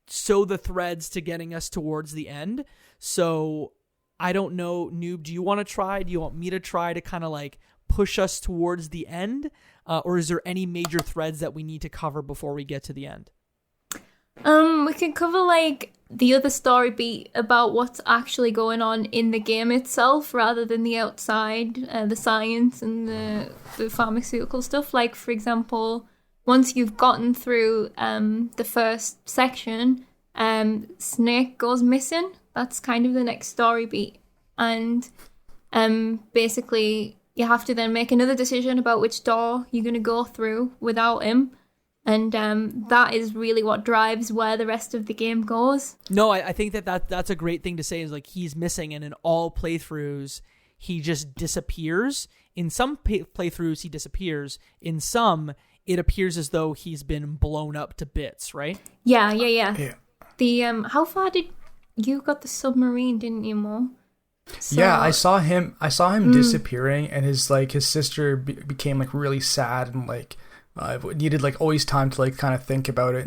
sew the threads to getting us towards the end. So I don't know, Noob, do you want to try? Do you want me to try to kind of like push us towards the end? Or is there any major threads that we need to cover before we get to the end? We can cover like the other story beat about what's actually going on in the game itself rather than the outside, the science and the pharmaceutical stuff. Like, for example, once you've gotten through the first section, Snake goes missing. That's kind of the next story beat. And basically you have to then make another decision about which door you're going to go through without him. And that is really what drives where the rest of the game goes. No, I think that's a great thing to say is like he's missing, and in all playthroughs, he just disappears. In some playthroughs, he disappears. In some, it appears as though he's been blown up to bits, right? Yeah. The how far did you got the submarine, didn't you, Mo? So, yeah, I saw him disappearing, and his sister became like really sad and like I needed like always time to like kind of think about it.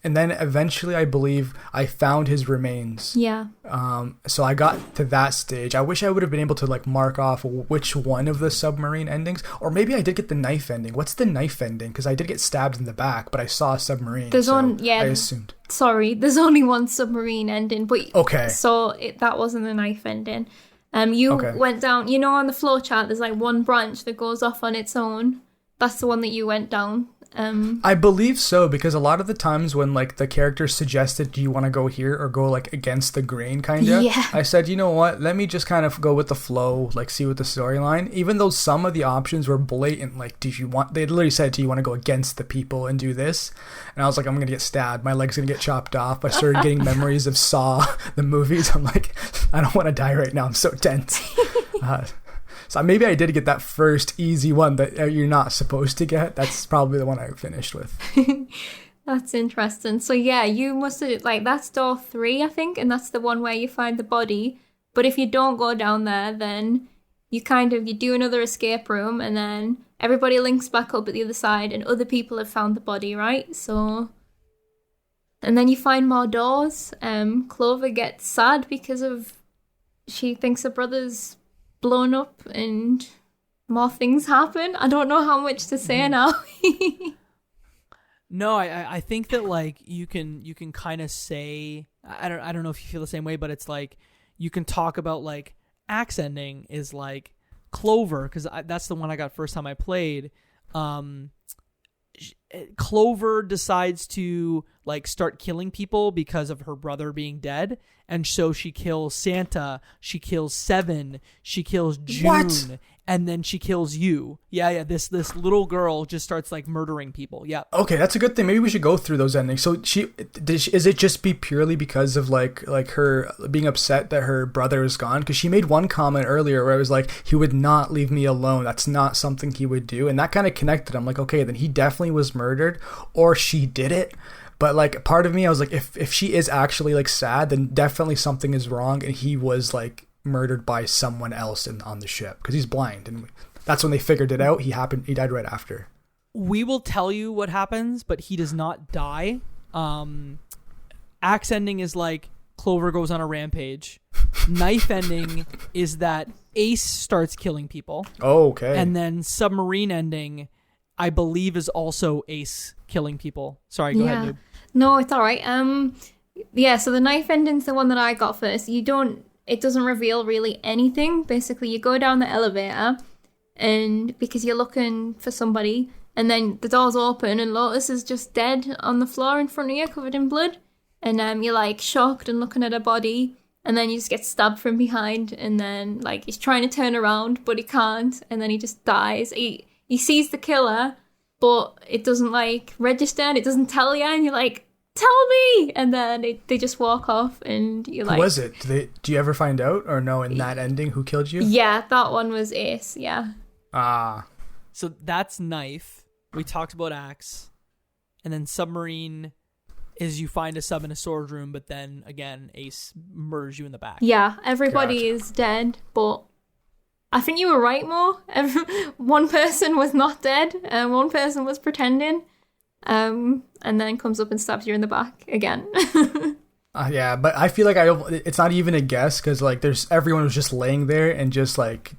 And then eventually I believe I found his remains. Yeah. So I got to that stage. I wish I would have been able to like mark off which one of the submarine endings, or maybe I did get the knife ending. What's the knife ending? Because I did get stabbed in the back, but I saw a submarine. There's I assumed. Sorry, there's only one submarine ending, but okay. So that wasn't the knife ending. You went down. You know, on the flow chart, there's like one branch that goes off on its own. That's the one that you went down. I believe so, because a lot of the times when like the character suggested, do you want to go here or go like against the grain kind of, yeah. I said, you know what, let me just kind of go with the flow, like see what the storyline, even though some of the options were blatant, like they literally said, do you want to go against the people and do this? And I was like, I'm gonna get stabbed, my leg's gonna get chopped off. I started getting memories of Saw, the movies. I'm like, I don't want to die right now, I'm so tense. So maybe I did get that first easy one that you're not supposed to get. That's probably the one I finished with. That's interesting. So yeah, you must have, like, that's door 3, I think, and that's the one where you find the body. But if you don't go down there, then you do another escape room, and then everybody links back up at the other side, and other people have found the body, right? So, and then you find more doors. Clover gets sad because she thinks her brother's blown up and more things happen. I don't know how much to say now. No, I think that like you can kind of say, I don't know if you feel the same way, but it's like you can talk about like Axe ending is like Clover, because that's the one I got first time I played. Clover decides to like start killing people because of her brother being dead, and so she kills Santa, she kills Seven, she kills June, what? And then she kills you. Yeah. This little girl just starts like murdering people. Yeah. Okay, that's a good thing. Maybe we should go through those endings. So is it just be purely because of like her being upset that her brother is gone? Because she made one comment earlier where I was like, he would not leave me alone. That's not something he would do. And that kind of connected. I'm like, okay, then he definitely was murdered, or she did it. But like part of me, I was like, if she is actually like sad, then definitely something is wrong, and he was like murdered by someone else on the ship because he's blind, and that's when they figured it out. He died right after. We will tell you what happens, but he does not die. Axe ending is like Clover goes on a rampage. Knife ending is that Ace starts killing people. Oh, okay. And then submarine ending, I believe, is also Ace killing people. Sorry, go ahead, Noob. No, it's all right. Yeah, so the knife ending's the one that I got first. It doesn't reveal really anything. Basically, you go down the elevator, and because you're looking for somebody, and then the doors open, and Lotus is just dead on the floor in front of you, covered in blood. And you're like shocked and looking at her body, and then you just get stabbed from behind, and then like he's trying to turn around, but he can't, and then he just dies. He sees the killer, but it doesn't like register, and it doesn't tell you, and you're like, tell me, and then they just walk off, and you're like, who was it? Do you ever find out, or no, in that ending who killed you? Yeah, that one was Ace. Yeah. So that's knife. We talked about Axe, and then submarine is you find a sub in a storage room, but then again Ace murders you in the back. Yeah, everybody is dead, but I think you were right, Mo. One person was not dead, and one person was pretending. And then comes up and stabs you in the back again. Yeah, but I feel like it's not even a guess, because like everyone was just laying there, and just like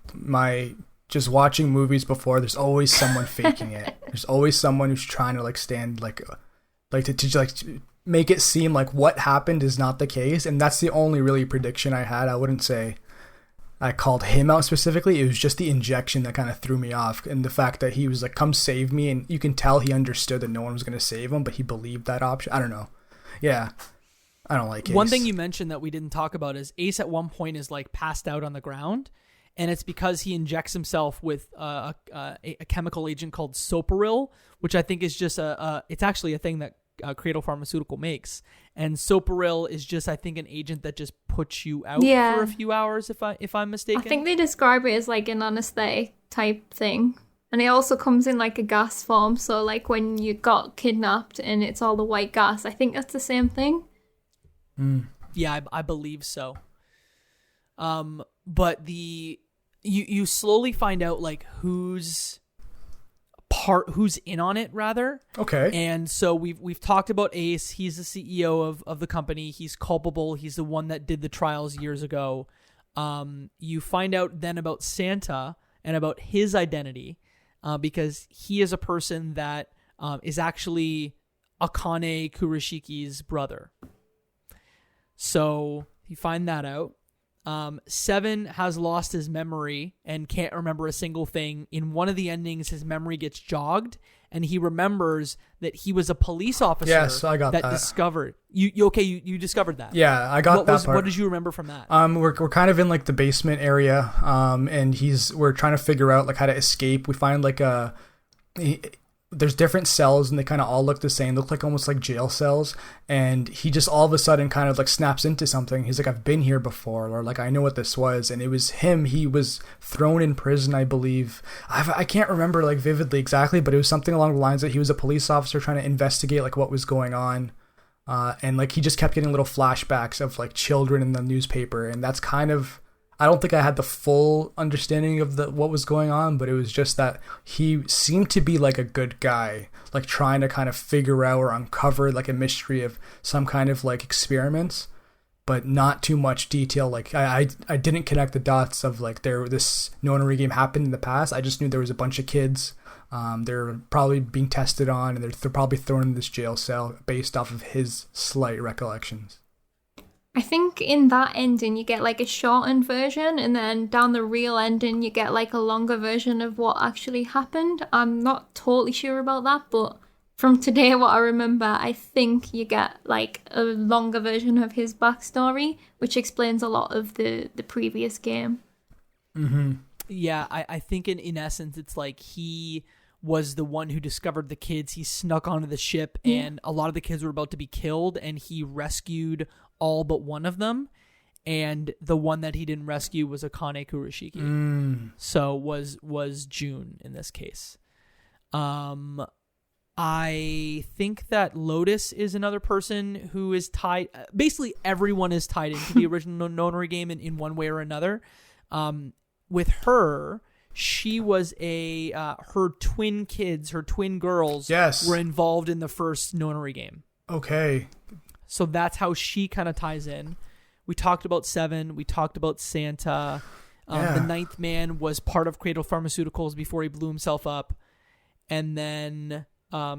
just watching movies before, there's always someone faking it. There's always someone who's trying to like stand to make it seem like what happened is not the case, and that's the only really prediction I had. I wouldn't say I called him out specifically. It was just the injection that kind of threw me off, and the fact that he was like, come save me, and you can tell he understood that no one was going to save him, but he believed that option. I don't know. Yeah, I don't like Ace. One thing you mentioned that we didn't talk about is Ace at one point is like passed out on the ground, and it's because he injects himself with a chemical agent called Soparil, which I think is just it's actually a thing that Cradle Pharmaceutical makes, and Soparil is just, I think, an agent that just puts you out for a few hours, if I'm mistaken. I think they describe it as like an anesthetic type thing, and it also comes in like a gas form. So like when you got kidnapped and it's all the white gas, I think that's the same thing. Yeah, I believe so. But you slowly find out like whose who's in on it rather. Okay. And so we've talked about Ace. He's the CEO of the company. He's culpable. He's the one that did the trials years ago. You find out then about Santa and about his identity, because he is a person that is actually Akane Kuroshiki's brother. So you find that out. 7 has lost his memory and can't remember a single thing. In one of the endings, his memory gets jogged, and he remembers that he was a police officer. Yes, I got that. Discovered you discovered that. Yeah, I got that part. What did you remember from that? We're kind of in like the basement area, and we're trying to figure out like how to escape. We find like there's different cells, and they kind of all look the same, look like almost like jail cells. And he just all of a sudden kind of like snaps into something. He's like, I've been here before, or like, I know what this was. And it was him. He was thrown in prison, I believe. I can't remember like vividly exactly, but it was something along the lines that he was a police officer trying to investigate like what was going on. And like he just kept getting little flashbacks of like children in the newspaper. And that's kind of, I don't think I had the full understanding of what was going on, but it was just that he seemed to be like a good guy, like trying to kind of figure out or uncover like a mystery of some kind of like experiments, but not too much detail. Like I didn't connect the dots of like this Nonary game happened in the past. I just knew there was a bunch of kids. They're probably being tested on, and they're probably thrown in this jail cell based off of his slight recollections. I think in that ending you get like a shortened version, and then down the real ending you get like a longer version of what actually happened. I'm not totally sure about that, but from today what I remember, I think you get like a longer version of his backstory, which explains a lot of the previous game. Mm-hmm. Yeah, I think in essence it's like he was the one who discovered the kids. He snuck onto the ship, and a lot of the kids were about to be killed, and he rescued all but one of them, and the one that he didn't rescue was Akane Kuroshiki. So was June in this case. I think that Lotus is another person who is tied. Basically, everyone is tied into the original Nonary game in one way or another. With her, she was her twin kids, her twin girls, were involved in the first Nonary game. Okay. So that's how she kind of ties in. We talked about 7. We talked about Santa. The 9th man was part of Cradle Pharmaceuticals before he blew himself up. And then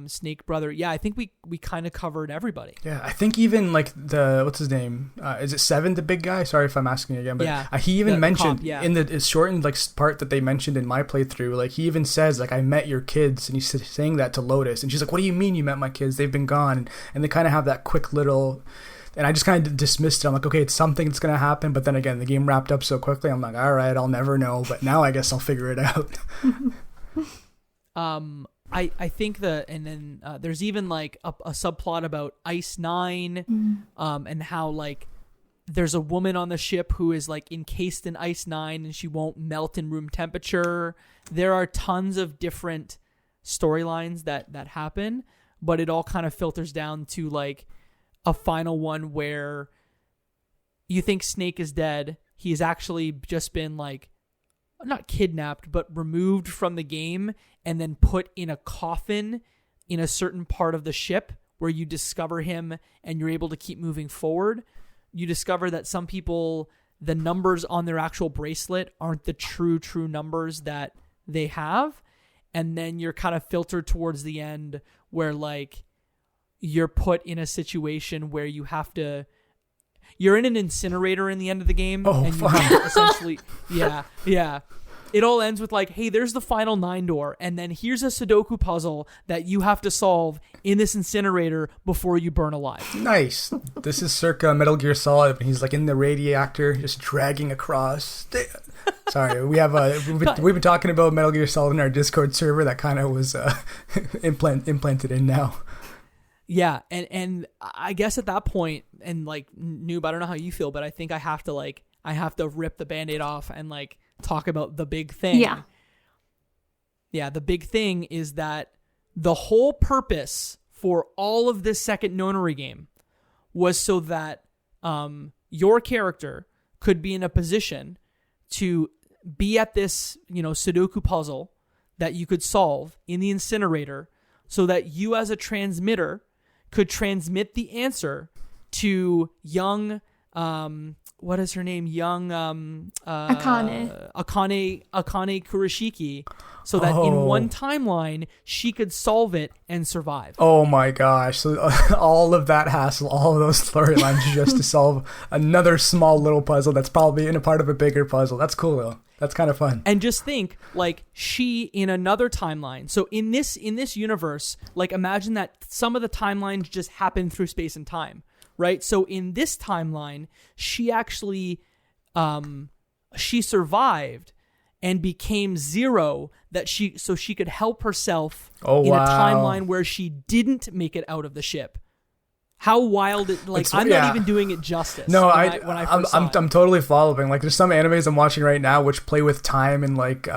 Snake Brother. Yeah, I think we kind of covered everybody. Yeah, I think even like what's his name? Is it 7, the big guy? Sorry if I'm asking again, but he even mentioned in the shortened like part that they mentioned in my playthrough, like he even says like, I met your kids, and he's saying that to Lotus, and she's like, what do you mean you met my kids? They've been gone. And they kind of have that quick little, and I just kind of dismissed it. I'm like, okay, it's something that's going to happen. But then again, the game wrapped up so quickly. I'm like, all right, I'll never know. But now I guess I'll figure it out. I think and then there's even like a subplot about Ice 9, and how like there's a woman on the ship who is like encased in Ice 9 and she won't melt in room temperature. There are tons of different storylines that happen, but it all kind of filters down to like a final one where you think Snake is dead. He's actually just been like, not kidnapped, but removed from the game and then put in a coffin in a certain part of the ship where you discover him and you're able to keep moving forward. You discover that some people, the numbers on their actual bracelet aren't the true numbers that they have. And then you're kind of filtered towards the end where like you're put in a situation where you have to, you're in an incinerator in the end of the game. Oh, and you essentially, yeah. It all ends with like, hey, there's the final 9 door, and then here's a Sudoku puzzle that you have to solve in this incinerator before you burn alive. Nice. This is circa Metal Gear Solid, and he's like in the radiator, just dragging across. Sorry, we've been talking about Metal Gear Solid in our Discord server. That kind of was implanted in now. Yeah, and I guess at that point, and like Noob, I don't know how you feel, but I think I have to rip the Band-Aid off and like talk about the big thing. Yeah, the big thing is that the whole purpose for all of this second Nonary game was so that your character could be in a position to be at this, Sudoku puzzle that you could solve in the incinerator so that you as a transmitter could transmit the answer to young, what is her name? Young, Akane Kurashiki, so that in one timeline, she could solve it and survive. Oh my gosh. So all of that hassle, all of those storylines just to solve another small little puzzle that's probably in a part of a bigger puzzle. That's cool though. That's kind of fun. And just think, like, she in another timeline. So in this universe, like, imagine that some of the timelines just happen through space and time, right? So in this timeline, she actually, she survived and became Zero, so she could help herself in a timeline where she didn't make it out of the ship. How wild it, like, I'm not even doing it justice. No, I'm totally following. Like, there's some animes I'm watching right now which play with time and like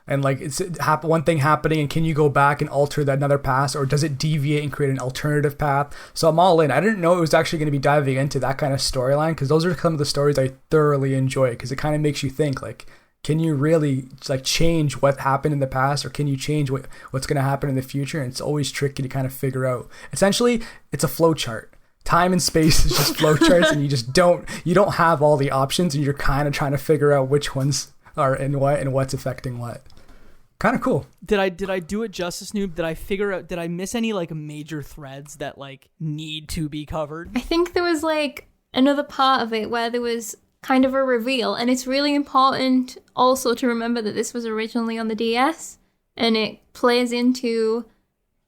it's one thing happening, and can you go back and alter that another path, or does it deviate and create an alternative path? So I'm all in. I didn't know it was actually going to be diving into that kind of storyline, because those are some of the stories I thoroughly enjoy, because it kind of makes you think, like, can you really like change what happened in the past, or can you change what's going to happen in the future? And it's always tricky to kind of figure out. Essentially, it's a flow chart. Time and space is just flow charts, and you don't have all the options, and you're kind of trying to figure out which ones are in what and what's affecting what. Kind of cool. Did I do it justice, Noob? Did I miss any like major threads that like need to be covered? I think there was like another part of it where there was kind of a reveal, and it's really important also to remember that this was originally on the DS, and it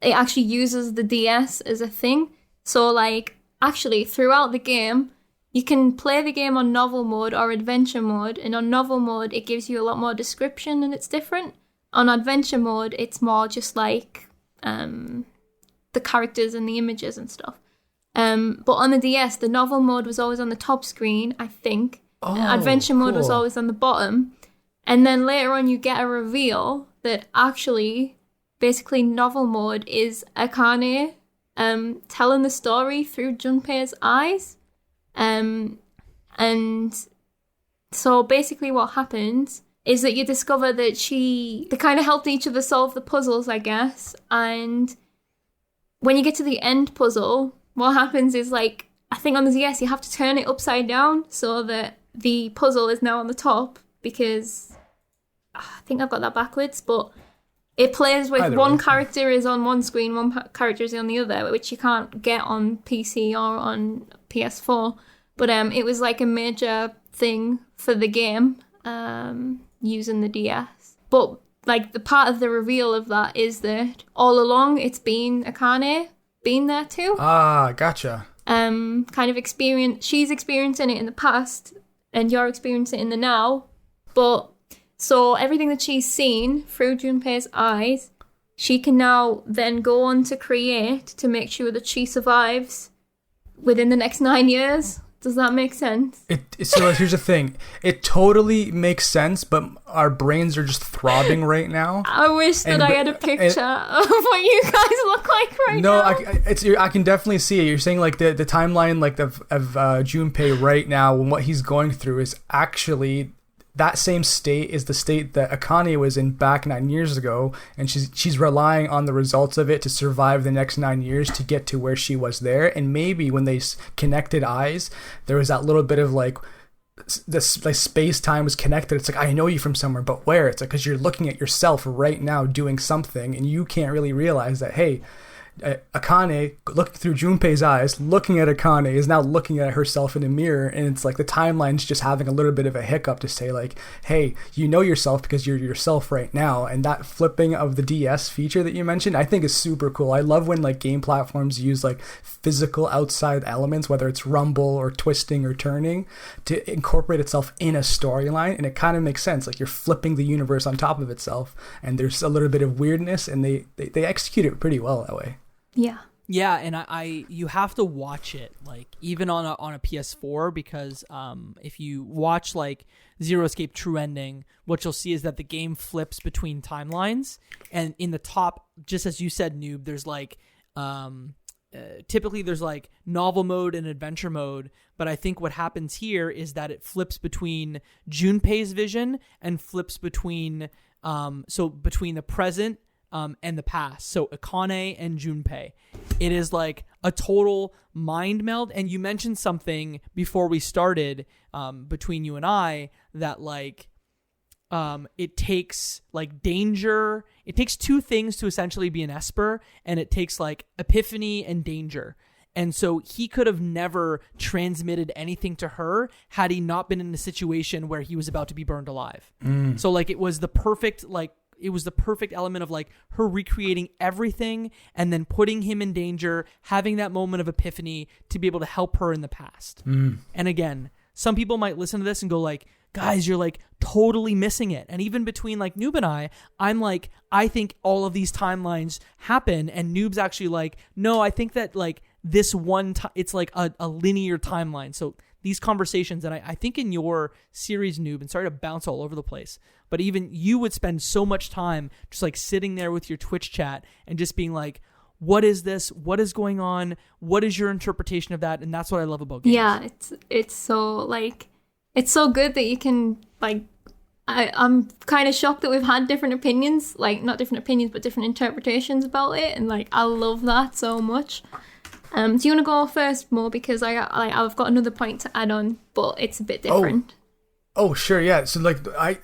actually uses the DS as a thing. So like, actually throughout the game, you can play the game on novel mode or adventure mode, and on novel mode it gives you a lot more description and it's different. On adventure mode it's more just like the characters and the images and stuff. But on the DS, the novel mode was always on the top screen, I think. Adventure mode was always on the bottom. And then later on you get a reveal that actually, basically novel mode is Akane telling the story through Junpei's eyes. And so basically what happens is that you discover that they kind of helped each other solve the puzzles, I guess. And when you get to the end puzzle, what happens is, like, I think on the DS you have to turn it upside down so that the puzzle is now on the top, because I think I've got that backwards, but it plays with one character is on one screen, one character is on the other, which you can't get on PC or on PS4. But it was like a major thing for the game, using the DS. But like, the part of the reveal of that is that all along it's been Akane been there too. Gotcha. Kind of she's experiencing it in the past, and you're experiencing it in the now. But so everything that she's seen through Junpei's eyes, she can now then go on to create to make sure that she survives within the next 9 years. Does that make sense? So here's the thing. It totally makes sense, but our brains are just throbbing right now. I wish that I had a picture of what you guys look like right now. No, I can definitely see it. You're saying like the timeline like of Junpei right now, and what he's going through is actually that same state is the state that Akane was in back 9 years ago, and she's relying on the results of it to survive the next 9 years to get to where she was there. And maybe when they connected eyes, there was that little bit of like this, like, space-time was connected. It's like, I know you from somewhere, but where? It's like, because you're looking at yourself right now doing something, and you can't really realize that, hey, Akane, looking through Junpei's eyes, looking at Akane, is now looking at herself in a mirror, and it's like the timeline's just having a little bit of a hiccup to say, like, hey, you know yourself because you're yourself right now. And that flipping of the DS feature that you mentioned, I think is super cool. I love when like game platforms use like physical outside elements, whether it's rumble or twisting or turning, to incorporate itself in a storyline. And it kind of makes sense, like you're flipping the universe on top of itself, and there's a little bit of weirdness, and they execute it pretty well that way. Yeah, and you have to watch it, like, even on a PS4, because if you watch like Zero Escape True Ending, what you'll see is that the game flips between timelines, and in the top, just as you said, Noob, there's like typically there's like novel mode and adventure mode, but I think what happens here is that it flips between Junpei's vision and flips between so between the present and the past. So Akane and Junpei. It is like a total mind meld. And you mentioned something before we started between you and I that like it takes like danger. It takes two things to essentially be an Esper, and it takes like epiphany and danger. And so he could have never transmitted anything to her had he not been in a situation where he was about to be burned alive. So like it was the perfect element of like her recreating everything and then putting him in danger, having that moment of epiphany to be able to help her in the past. And again, some people might listen to this and go like, guys, you're like totally missing it. And even between like Noob and I'm like, I think all of these timelines happen, and Noob's actually like, no, I think that like this one it's like a linear timeline. So these conversations, and I think in your series, Noob, and sorry to bounce all over the place, but even you would spend so much time just like sitting there with your Twitch chat and just being like, what is this? What is going on? What is your interpretation of that? And that's what I love about games. Yeah, it's so like, it's so good that you can like, I'm kind of shocked that we've had different opinions, like not different opinions, but different interpretations about it. And like, I love that so much. Do you want to go first, Mo? Because I've got another point to add on, but it's a bit different. Oh, sure, yeah. So, like,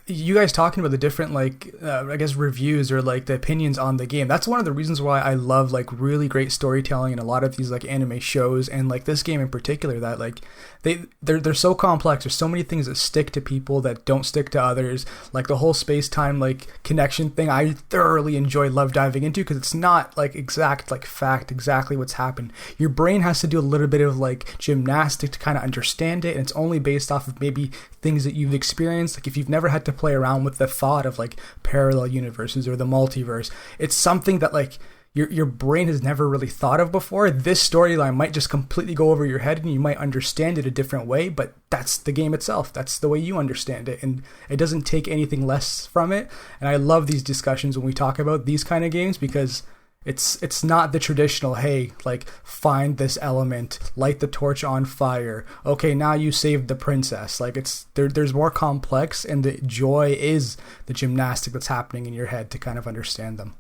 you guys talking about the different, like, I guess reviews or, like, the opinions on the game. That's one of the reasons why I love, like, really great storytelling in a lot of these, like, anime shows. And, like, this game in particular, that, like, they're so complex. There's so many things that stick to people that don't stick to others. Like, the whole space-time, like, connection thing, I thoroughly love diving into because it's not, like, exact, like, fact, exactly what's happened. Your brain has to do a little bit of, like, gymnastic to kind of understand it. And it's only based off of maybe things that you've experienced. Like if you've never had to play around with the thought of like parallel universes or the multiverse, it's something that like your brain has never really thought of before. This storyline might just completely go over your head and you might understand it a different way, but that's the game itself. That's the way you understand it, and it doesn't take anything less from it. And I love these discussions when we talk about these kind of games because it's not the traditional, hey, like, find this element, light the torch on fire. Okay, now you saved the princess. Like, there's more complex, and the joy is the gymnastic that's happening in your head to kind of understand them.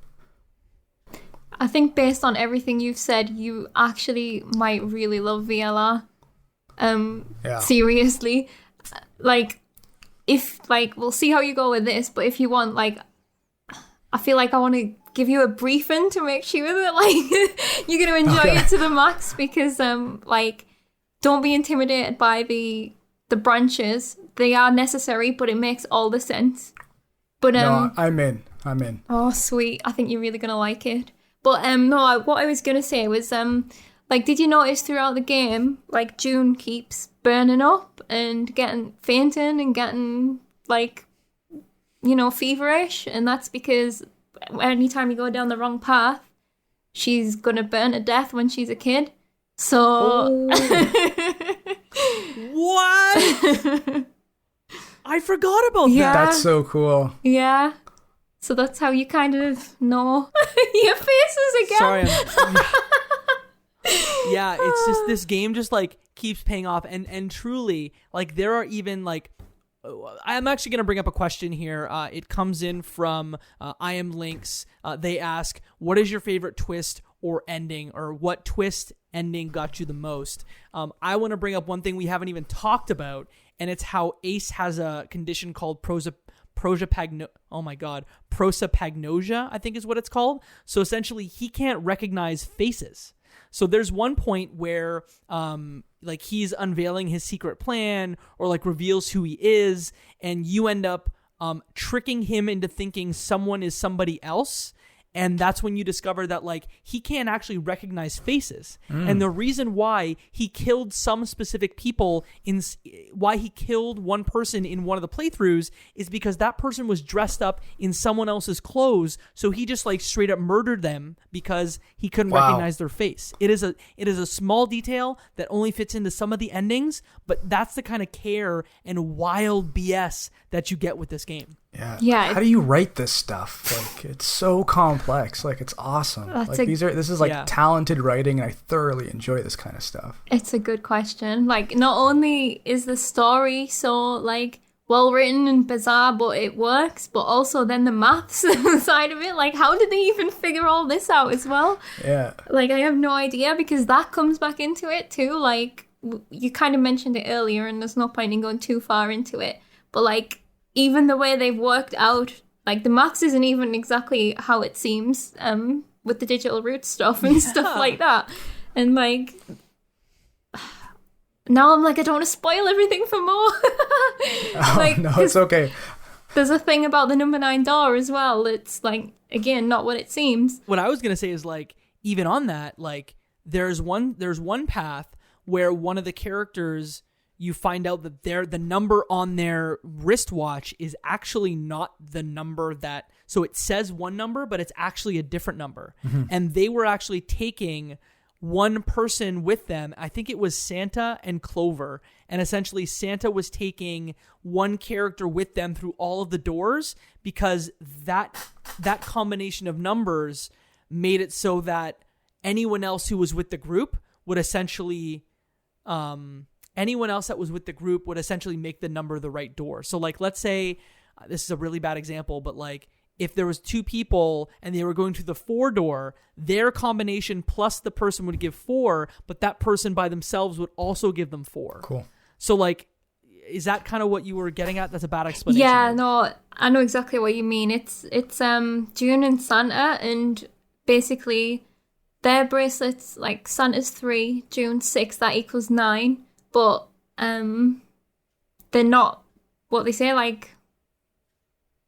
I think based on everything you've said, you actually might really love VLR. Seriously. Like, if, like, we'll see how you go with this, but if you want, like, I feel like I want to give you a briefing to make sure that like you're gonna enjoy it to the max because like don't be intimidated by the branches. They are necessary, but it makes all the sense. But no, I'm in. Oh sweet, I think you're really gonna like it. But no, what I was gonna say was like, did you notice throughout the game like June keeps burning up and getting fainting and getting like, you know, feverish, and that's because anytime you go down the wrong path, she's gonna burn to death when she's a kid. So what? I forgot about that. That's so cool. Yeah. So that's how you kind of know. Your faces again. Sorry. Yeah, it's just this game just like keeps paying off, and truly, like there are even like. I'm actually going to bring up a question here. It comes in from I Am Links. They ask, what is your favorite twist or ending, or what twist ending got you the most? I want to bring up one thing we haven't even talked about, and it's how Ace has a condition called prosopagnosia, I think is what it's called. So essentially, he can't recognize faces. So there's one point where like he's unveiling his secret plan or like reveals who he is, and you end up tricking him into thinking someone is somebody else. And that's when you discover that like he can't actually recognize faces. And the reason why he killed some specific people, why he killed one person in one of the playthroughs, is because that person was dressed up in someone else's clothes. So he just like straight up murdered them because he couldn't recognize their face. It is a small detail that only fits into some of the endings, but that's the kind of care and wild BS that you get with this game. Yeah. How do you write this stuff? Like, it's so complex. Like, it's awesome. This is like talented writing, and I thoroughly enjoy this kind of stuff. It's a good question. Like, not only is the story so like well written and bizarre, but it works. But also then the maths side of it, like how did they even figure all this out as well? Yeah. Like I have no idea, because that comes back into it too. Like you kind of mentioned it earlier, and there's no point in going too far into it. But like even the way they've worked out, like the maths isn't even exactly how it seems with the digital root stuff and stuff like that. And like now I'm like, I don't want to spoil everything for Moe. Like, no, it's okay. There's a thing about the number 9 door as well. It's like, again, not what it seems. What I was going to say is like, even on that, like there's one path where one of the characters, you find out that the number on their wristwatch is actually not the number that, so it says one number, but it's actually a different number. Mm-hmm. And they were actually taking one person with them. I think it was Santa and Clover. And essentially Santa was taking one character with them through all of the doors, because that combination of numbers made it so that anyone else who was with the group would essentially, anyone else that was with the group would essentially make the number the right door. So like, let's say, this is a really bad example, but like if there was 2 people and they were going to the 4 door, their combination plus the person would give 4, but that person by themselves would also give them 4. Cool. So like, is that kind of what you were getting at? That's a bad explanation. Yeah, no, I know exactly what you mean. It's June and Santa, and basically their bracelets, like Santa's 3, June 6, that equals 9. But they're not what they say, like,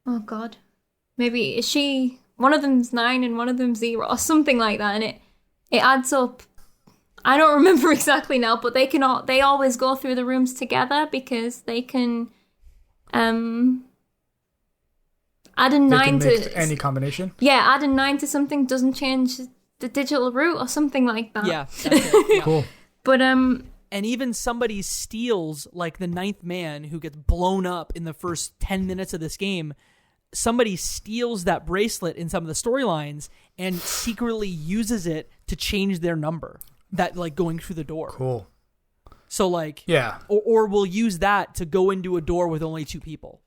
oh God, maybe is she, one of them's 9 and one of them's 0 or something like that, and it adds up. I don't remember exactly now, but they always go through the rooms together, because they can add a 9 to any combination. Yeah, add a 9 to something doesn't change the digital root or something like that. Yeah, that's it. Yeah. Cool. But and even somebody steals, like the 9th man who gets blown up in the first 10 minutes of this game, somebody steals that bracelet in some of the storylines and secretly uses it to change their number, that like going through the door. Cool. So like, yeah. Or we'll use that to go into a door with only 2 people.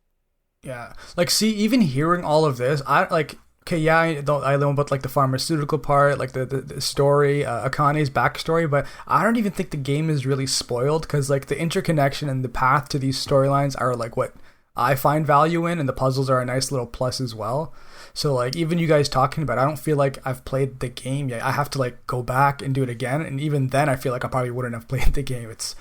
Yeah. Like, see, even hearing all of this, I like, okay, yeah, I know about like the pharmaceutical part, like the story, Akane's backstory, but I don't even think the game is really spoiled, because like the interconnection and the path to these storylines are like what I find value in, and the puzzles are a nice little plus as well. So like, even you guys talking about it, I don't feel like I've played the game yet. I have to like go back and do it again, and even then I feel like I probably wouldn't have played the game. It's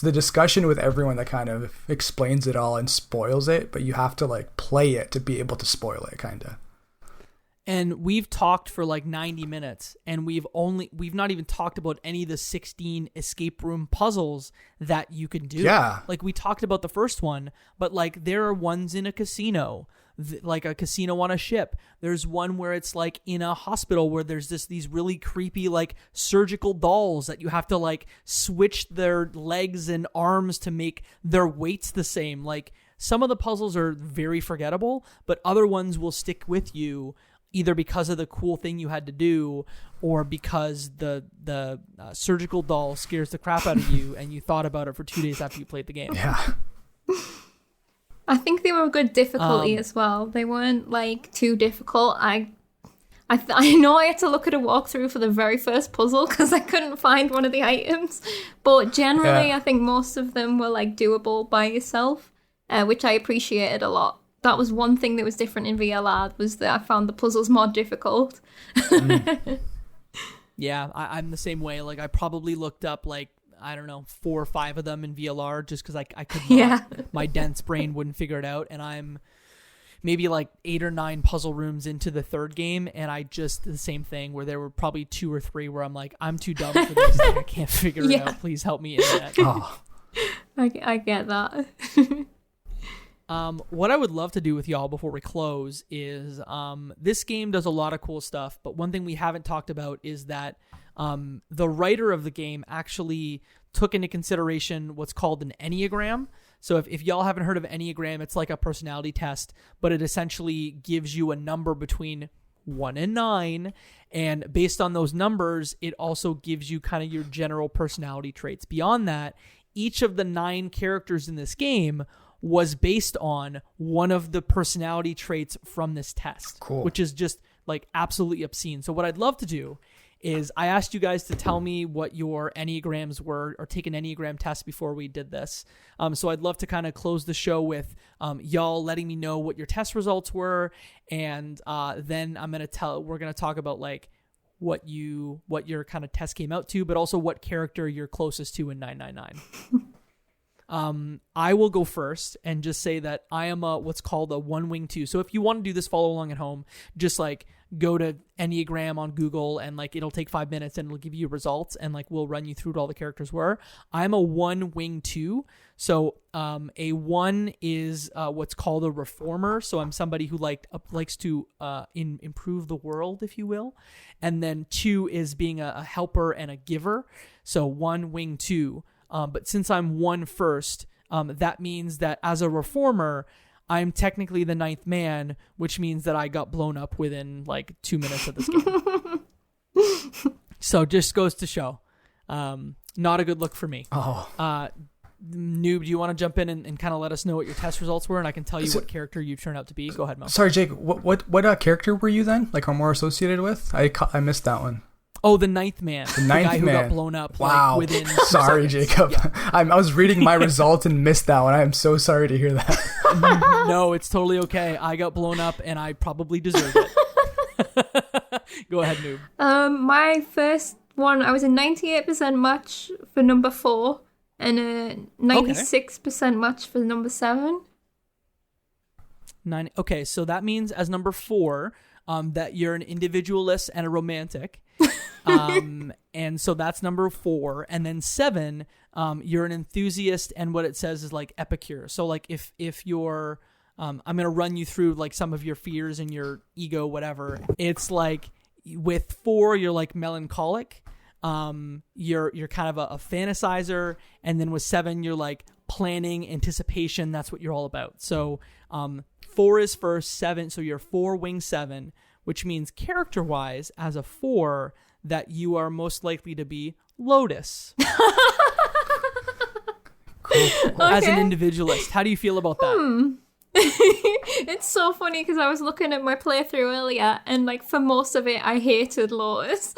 the discussion with everyone that kind of explains it all and spoils it, but you have to like play it to be able to spoil it, kind of. And we've talked for like 90 minutes, and we've not even talked about any of the 16 escape room puzzles that you can do. Yeah. Like we talked about the first one, but like there are ones in a casino, like a casino on a ship. There's one where it's like in a hospital where there's these really creepy like surgical dolls that you have to like switch their legs and arms to make their weights the same. Like some of the puzzles are very forgettable, but other ones will stick with you, either because of the cool thing you had to do, or because the surgical doll scares the crap out of you and you thought about it for 2 days after you played the game. Yeah. I think they were good difficulty as well. They weren't like too difficult. I know I had to look at a walkthrough for the very first puzzle because I couldn't find one of the items, but generally I think most of them were like doable by yourself, which I appreciated a lot. That was one thing that was different in VLR, was that I found the puzzles more difficult. Yeah, I'm the same way. Like I probably looked up like, I don't know, 4 or 5 of them in VLR just because I could not. Yeah. My dense brain wouldn't figure it out, and I'm maybe like 8 or 9 puzzle rooms into the third game, and I just the same thing where there were probably 2 or 3 where I'm like, I'm too dumb for this. Like, I can't figure it out. Please help me, internet. Oh. I get that. What I would love to do with y'all before we close is this game does a lot of cool stuff, but one thing we haven't talked about is that the writer of the game actually took into consideration what's called an enneagram. So if y'all haven't heard of enneagram, it's like a personality test, but it essentially gives you a number between 1 and 9, and based on those numbers, it also gives you kind of your general personality traits. Beyond that, each of the 9 characters in this game was based on one of the personality traits from this test, Cool. which is just like absolutely obscene. So what I'd love to do is I asked you guys to tell me what your enneagrams were, or take an enneagram test before we did this. So I'd love to kind of close the show with y'all letting me know what your test results were, and then we're gonna talk about like what your kind of test came out to, but also what character you're closest to in 999. I will go first and just say that I am what's called a 1 wing 2. So if you want to do this, follow along at home, just like go to Enneagram on Google, and like it'll take 5 minutes and it'll give you results, and like we'll run you through what all the characters were. I'm a 1 wing 2. So a 1 is what's called a reformer. So I'm somebody who likes to improve the world, if you will. And then 2 is being a helper and a giver. So 1 wing 2. But since I'm 1 first, that means that as a reformer, I'm technically the 9th man, which means that I got blown up within like 2 minutes of this game. So just goes to show, not a good look for me. Noob, do you want to jump in and kind of let us know what your test results were, and I can tell you what character you turned out to be? Go ahead, Mo. Sorry, Jake. What character were you then? Like, are more associated with? I missed that one. Oh, the 9th man. The 9th guy who man. got blown up. Wow. Like, within sorry, 2 seconds. Jacob. Yeah. I was reading my results and missed that one. I am so sorry to hear that. No, it's totally okay. I got blown up, and I probably deserved it. Go ahead, Noob. My first one, I was a 98% match for number 4 and a 96% match for number 7. Okay, so that means as number 4, that you're an individualist and a romantic. And so that's number 4. And then 7, you're an enthusiast, and what it says is like epicure. So like if you're, I'm going to run you through like some of your fears and your ego, whatever. It's like with 4, you're like melancholic. You're kind of a fantasizer. And then with 7, you're like planning, anticipation. That's what you're all about. So, 4 is first, 7. So you're 4 wing 7, which means character wise as a 4, that you are most likely to be Lotus. Cool. As an individualist. How do you feel about that? It's so funny because I was looking at my playthrough earlier, and like for most of it I hated Lotus.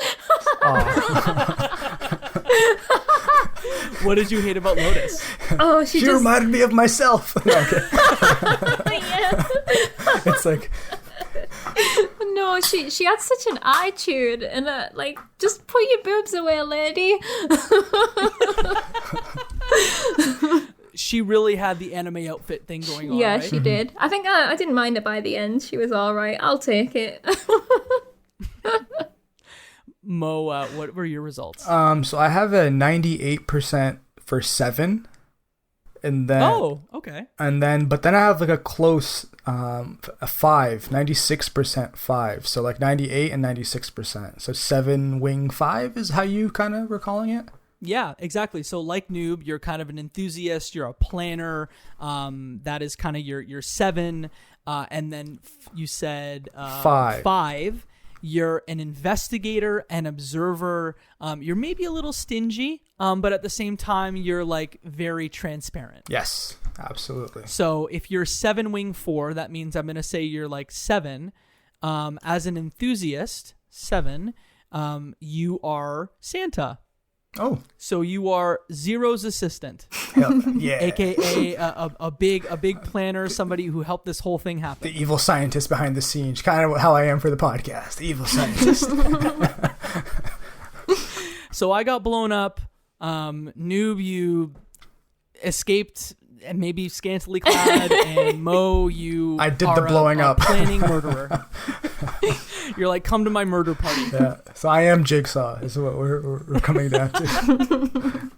What did you hate about Lotus? Oh, She reminded me of myself. No, okay. Yeah. It's like, No, she had such an attitude, and like, just put your boobs away, lady. She really had the anime outfit thing going on, Yeah, right? she did. I think I didn't mind her by the end. She was all right. I'll take it. Mo, what were your results? so I have a 98% for 7. And then, okay. But then I have like a close, a 5, 96% 5. So like 98 and 96%. So 7 wing 5 is how you kind of were calling it? Yeah, exactly. So like Noob, you're kind of an enthusiast, you're a planner. That is kind of your 7. And then you said 5. You're an investigator, an observer. You're maybe a little stingy, but at the same time, you're like very transparent. Yes, absolutely. So if you're 7 wing 4, that means I'm going to say you're like 7. As an enthusiast, 7, you are Santa. Oh. So you are Zero's assistant. Yeah. AKA a big planner, somebody who helped this whole thing happen. The evil scientist behind the scenes. Kind of how I am for the podcast. The evil scientist. So I got blown up. Noob, you escaped and maybe scantily clad, and Mo, you I did the blowing up. Planning murderer. You're like, come to my murder party. Yeah. So I am Jigsaw is what we're coming down to.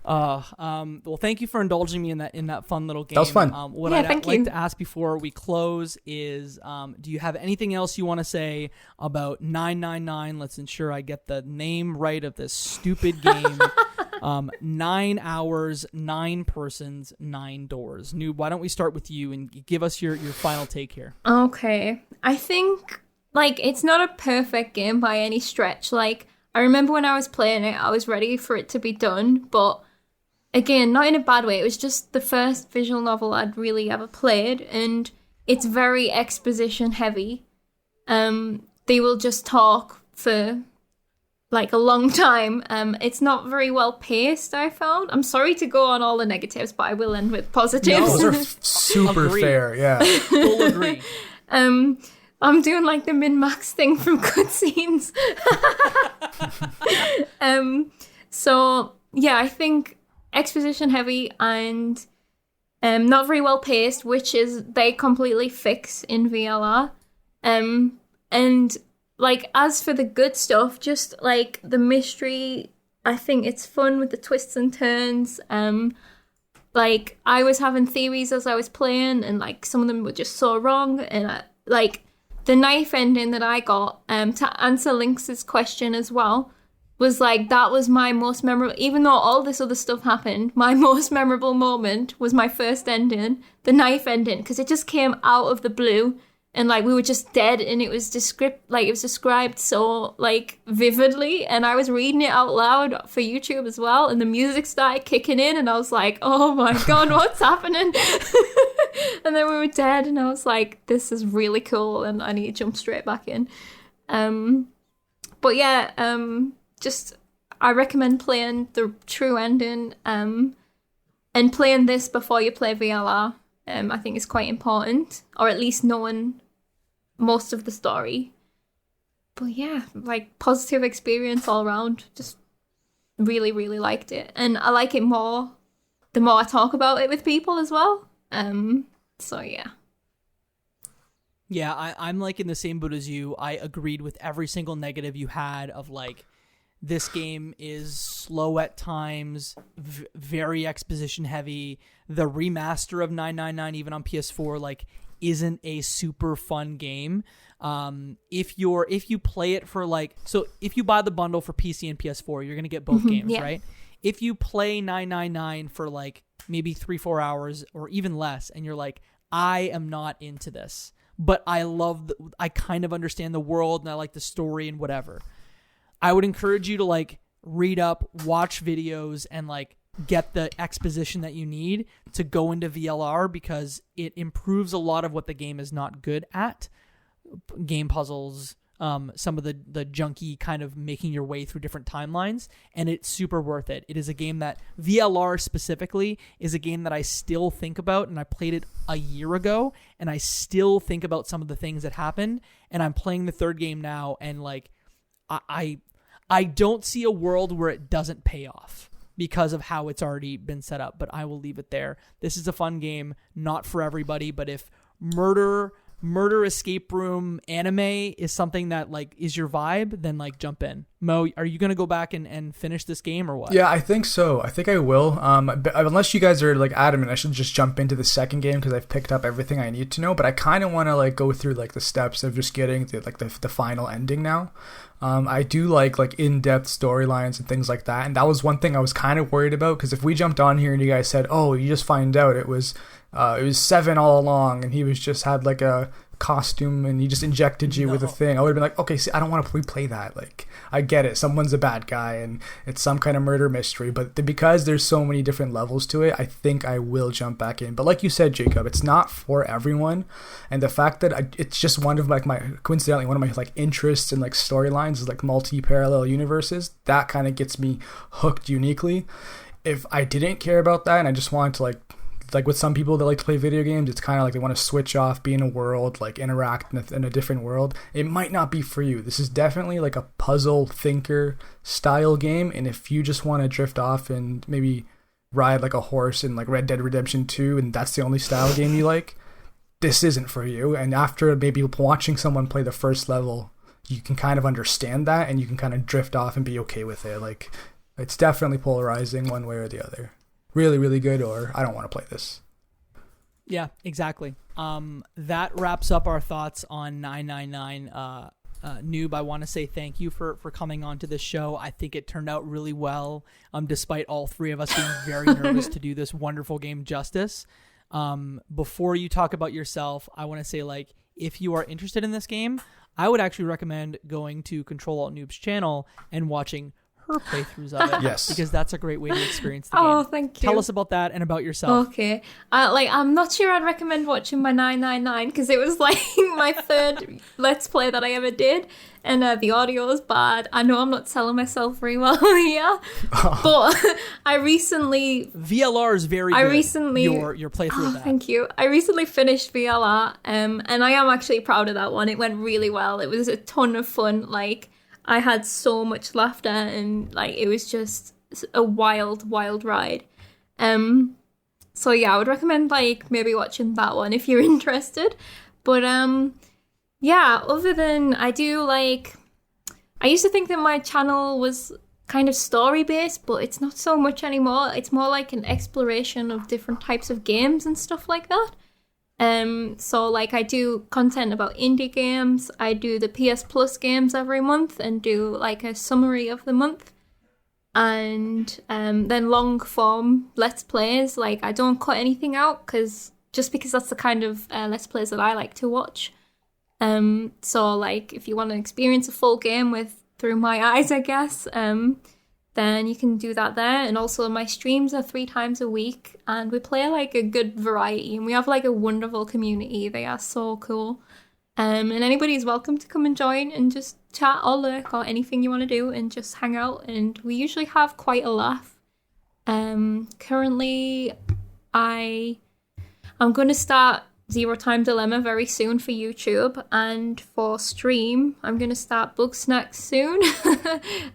Well, thank you for indulging me in that fun little game. That was fun. What Yeah, I'd thank like you. to ask before we close is, do you have anything else you want to say about 999? Let's ensure I get the name right of this stupid game. 9 hours, 9 persons, 9 doors. Noob, why don't we start with you and give us your final take here? Okay. I think, like, it's not a perfect game by any stretch. Like, I remember when I was playing it, I was ready for it to be done, but again, not in a bad way. It was just the first visual novel I'd really ever played, and it's very exposition heavy. They will just talk for like a long time. It's not very well paced, I found. I'm sorry to go on all the negatives, but I will end with positives. Those are super Agreed. fair, yeah. Full agree. I'm doing like the min-max thing from cutscenes. So yeah, I think exposition heavy and not very well paced, which is they completely fix in VLR. And like, as for the good stuff, just like the mystery, I think it's fun with the twists and turns. Like, I was having theories as I was playing, and like some of them were just so wrong. And like the knife ending that I got, to answer Lynx's question as well, was like, that was my most memorable, even though all this other stuff happened, my most memorable moment was my first ending, the knife ending, because it just came out of the blue, and like we were just dead, and it was described so like vividly, and I was reading it out loud for YouTube as well, and the music started kicking in, and I was like, oh my god, what's happening? And then we were dead, and I was like, this is really cool, and I need to jump straight back in. But yeah, just I recommend playing the true ending, and playing this before you play VLR. I think is quite important, or at least knowing most of the story. But yeah, like, positive experience all around. Just really, really liked it, and I like it more the more I talk about it with people as well. So yeah. Yeah, I'm like in the same boat as you. I agreed with every single negative you had of like, this game is slow at times, very exposition heavy. The remaster of 999, even on PS4, like, isn't a super fun game. If you play it for like, so if you buy the bundle for PC and PS4, you're gonna get both games, yeah. Right? If you play 999 for like maybe 3-4 hours or even less, and you're like, I am not into this, but I kind of understand the world and I like the story and whatever, I would encourage you to like read up, watch videos, and like get the exposition that you need to go into VLR, because it improves a lot of what the game is not good at. Game puzzles, some of the junky kind of making your way through different timelines, and it's super worth it. It is a game that, VLR specifically, is a game that I still think about, and I played it a year ago, and I still think about some of the things that happened, and I'm playing the third game now, and like, I don't see a world where it doesn't pay off because of how it's already been set up, but I will leave it there. This is a fun game, not for everybody, but if murder escape room anime is something that like is your vibe, then like jump in. Mo, are you going to go back and finish this game or what? Yeah, I think so. I think I will. But unless you guys are like adamant, I should just jump into the second game because I've picked up everything I need to know. But I kind of want to like go through like the steps of just getting the final ending now. I do like in-depth storylines and things like that, and that was one thing I was kind of worried about, because if we jumped on here and you guys said, oh, you just find out it was 7 all along and he was just had like a costume and he just injected you with a thing, I would have been like, okay, see, I don't want to replay that. Like, I get it, someone's a bad guy and it's some kind of murder mystery, but because there's so many different levels to it, I think I will jump back in. But like you said, Jacob, it's not for everyone, and the fact that it's just one of like coincidentally one of my like interests in like storylines is like multi-parallel universes. That kind of gets me hooked uniquely. If I didn't care about that and I just wanted to like with some people that like to play video games, it's kind of like they want to switch off, be in a world, like interact in a different world, it might not be for you. This is definitely like a puzzle thinker style game, and if you just want to drift off and maybe ride like a horse in like Red Dead Redemption 2 and that's the only style game you like, this isn't for you. And after maybe watching someone play the first level, you can kind of understand that and you can kind of drift off and be okay with it. Like, it's definitely polarizing one way or the other. Really, really good, or I don't want to play this. Yeah, exactly. That wraps up our thoughts on 999. Noob, I want to say thank you for coming on to this show. I think it turned out really well, despite all three of us being very nervous to do this wonderful game justice. Before you talk about yourself, I want to say, like, if you are interested in this game, I would actually recommend going to CtrlAltNoob's channel and watching her playthroughs of it. Yes. Because that's a great way to experience the game. Oh, thank you. Tell us about that and about yourself. Okay. I'm not sure I'd recommend watching my 999 because it was like my third Let's Play that I ever did. And the audio is bad. I know I'm not selling myself very well here. But I recently... VLR is very good. Your playthrough of that. Thank you. I recently finished VLR, and I am actually proud of that one. It went really well. It was a ton of fun. Like, I had so much laughter, and like it was just a wild, wild ride. So yeah, I would recommend like maybe watching that one if you're interested. But yeah, other than I used to think that my channel was kind of story based, but it's not so much anymore. It's more like an exploration of different types of games and stuff like that. So like I do content about indie games. I do the PS Plus games every month and do like a summary of the month. And then long form Let's Plays. Like I don't cut anything out because that's the kind of Let's Plays that I like to watch. So like if you want to experience a full game through my eyes, I guess, then you can do that there. And also my streams are 3 times a week and we play like a good variety and we have like a wonderful community. They are so cool. And anybody's welcome to come and join and just chat or lurk or anything you want to do and just hang out. And we usually have quite a laugh. Currently I'm going to start Zero Time Dilemma very soon for YouTube, and for stream I'm gonna start Bug Snacks soon.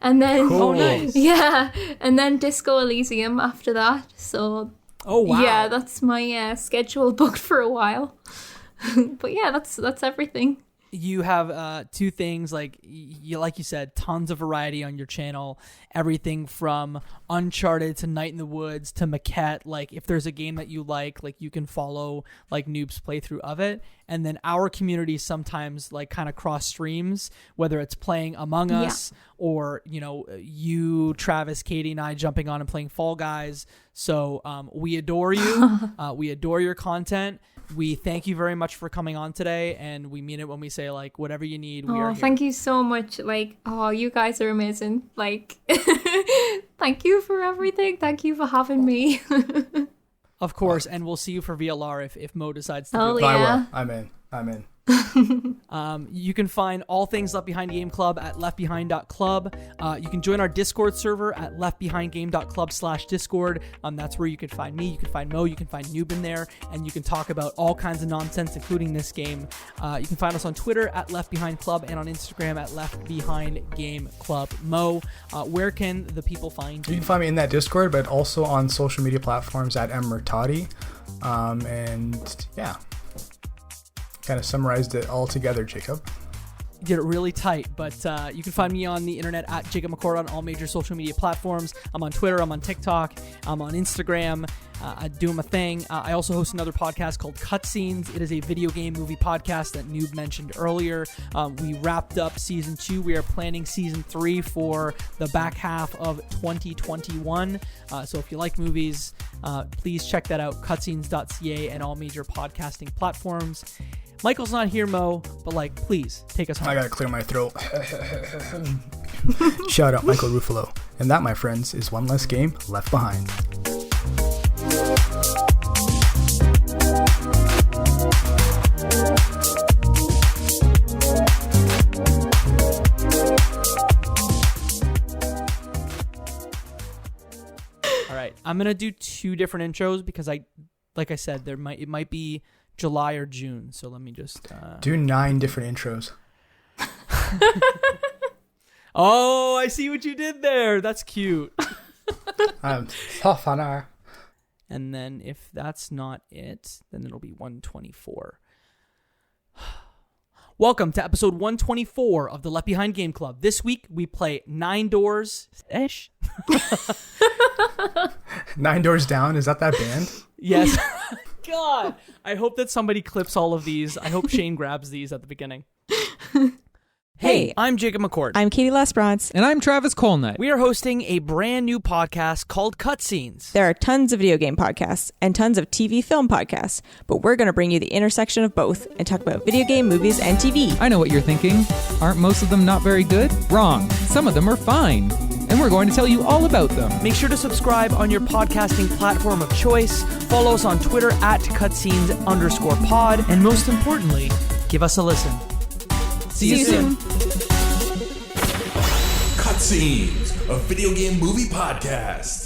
And then cool. Oh nice. Yeah, and then Disco Elysium after that. So oh wow. Yeah, that's my schedule booked for a while. But yeah, that's everything. You have 2 things, like you said, tons of variety on your channel. Everything from Uncharted to Night in the Woods to Maquette. Like if there's a game that you like you can follow like Noob's playthrough of it. And then our community sometimes like kind of cross streams, whether it's playing Among Us or you, Travis, Katie, and I jumping on and playing Fall Guys. So we adore you. We adore your content. We thank you very much for coming on today, and we mean it when we say like whatever you need, we are here. Thank you so much. Like, you guys are amazing. Like, thank you for everything. Thank you for having me. Of course, and we'll see you for VLR if Mo decides to do it. Yeah. I will. I'm in. You can find all things Left Behind Game Club at leftbehind.club. You can join our Discord server at leftbehindgame.club/discord. That's where you can find me, you can find Mo, you can find Noob in there, and you can talk about all kinds of nonsense, including this game. You can find us on Twitter at leftbehindclub and on Instagram at leftbehindgameclub. Mo, where can the people find you? You can find me in that Discord, but also on social media platforms at mmertati. And yeah. Kind of summarized it all together, Jacob. You did it really tight, but you can find me on the internet at Jacob McCord on all major social media platforms. I'm on Twitter, I'm on TikTok, I'm on Instagram, doing my thing. I also host another podcast called Cutscenes. It is a video game movie podcast that Noob mentioned earlier. We wrapped up season 2. We are planning season 3 for the back half of 2021. So if you like movies, please check that out, cutscenes.ca and all major podcasting platforms. Michael's not here, Mo, but please take us home. I gotta clear my throat. Shout out Michael Ruffalo. And that, my friends, is one less game left behind. All right, I'm gonna do 2 different intros because like I said, it might be July or June, so let me just do 9 different intros. Oh, I see what you did there. That's cute. I'm tough on her. And then if that's not it, then it'll be 124. Welcome to episode 124 of the Left Behind Game Club. This week we play 9 Doors-ish. 9 Doors Down, is that band? Yes. God, I hope that somebody clips all of these. I hope Shane grabs these at the beginning. Hey, I'm Jacob McCord. I'm Katie Lesbrance. And I'm Travis Colnut. We are hosting a brand new podcast called Cutscenes. There are tons of video game podcasts and tons of TV film podcasts, but we're going to bring you the intersection of both and talk about video game, movies, and TV. I know what you're thinking. Aren't most of them not very good? Wrong. Some of them are fine. and we're going to tell you all about them. Make sure to subscribe on your podcasting platform of choice, follow us on Twitter at cutscenes_pod, and most importantly, give us a listen. See you soon. Cutscenes, a video game movie podcast.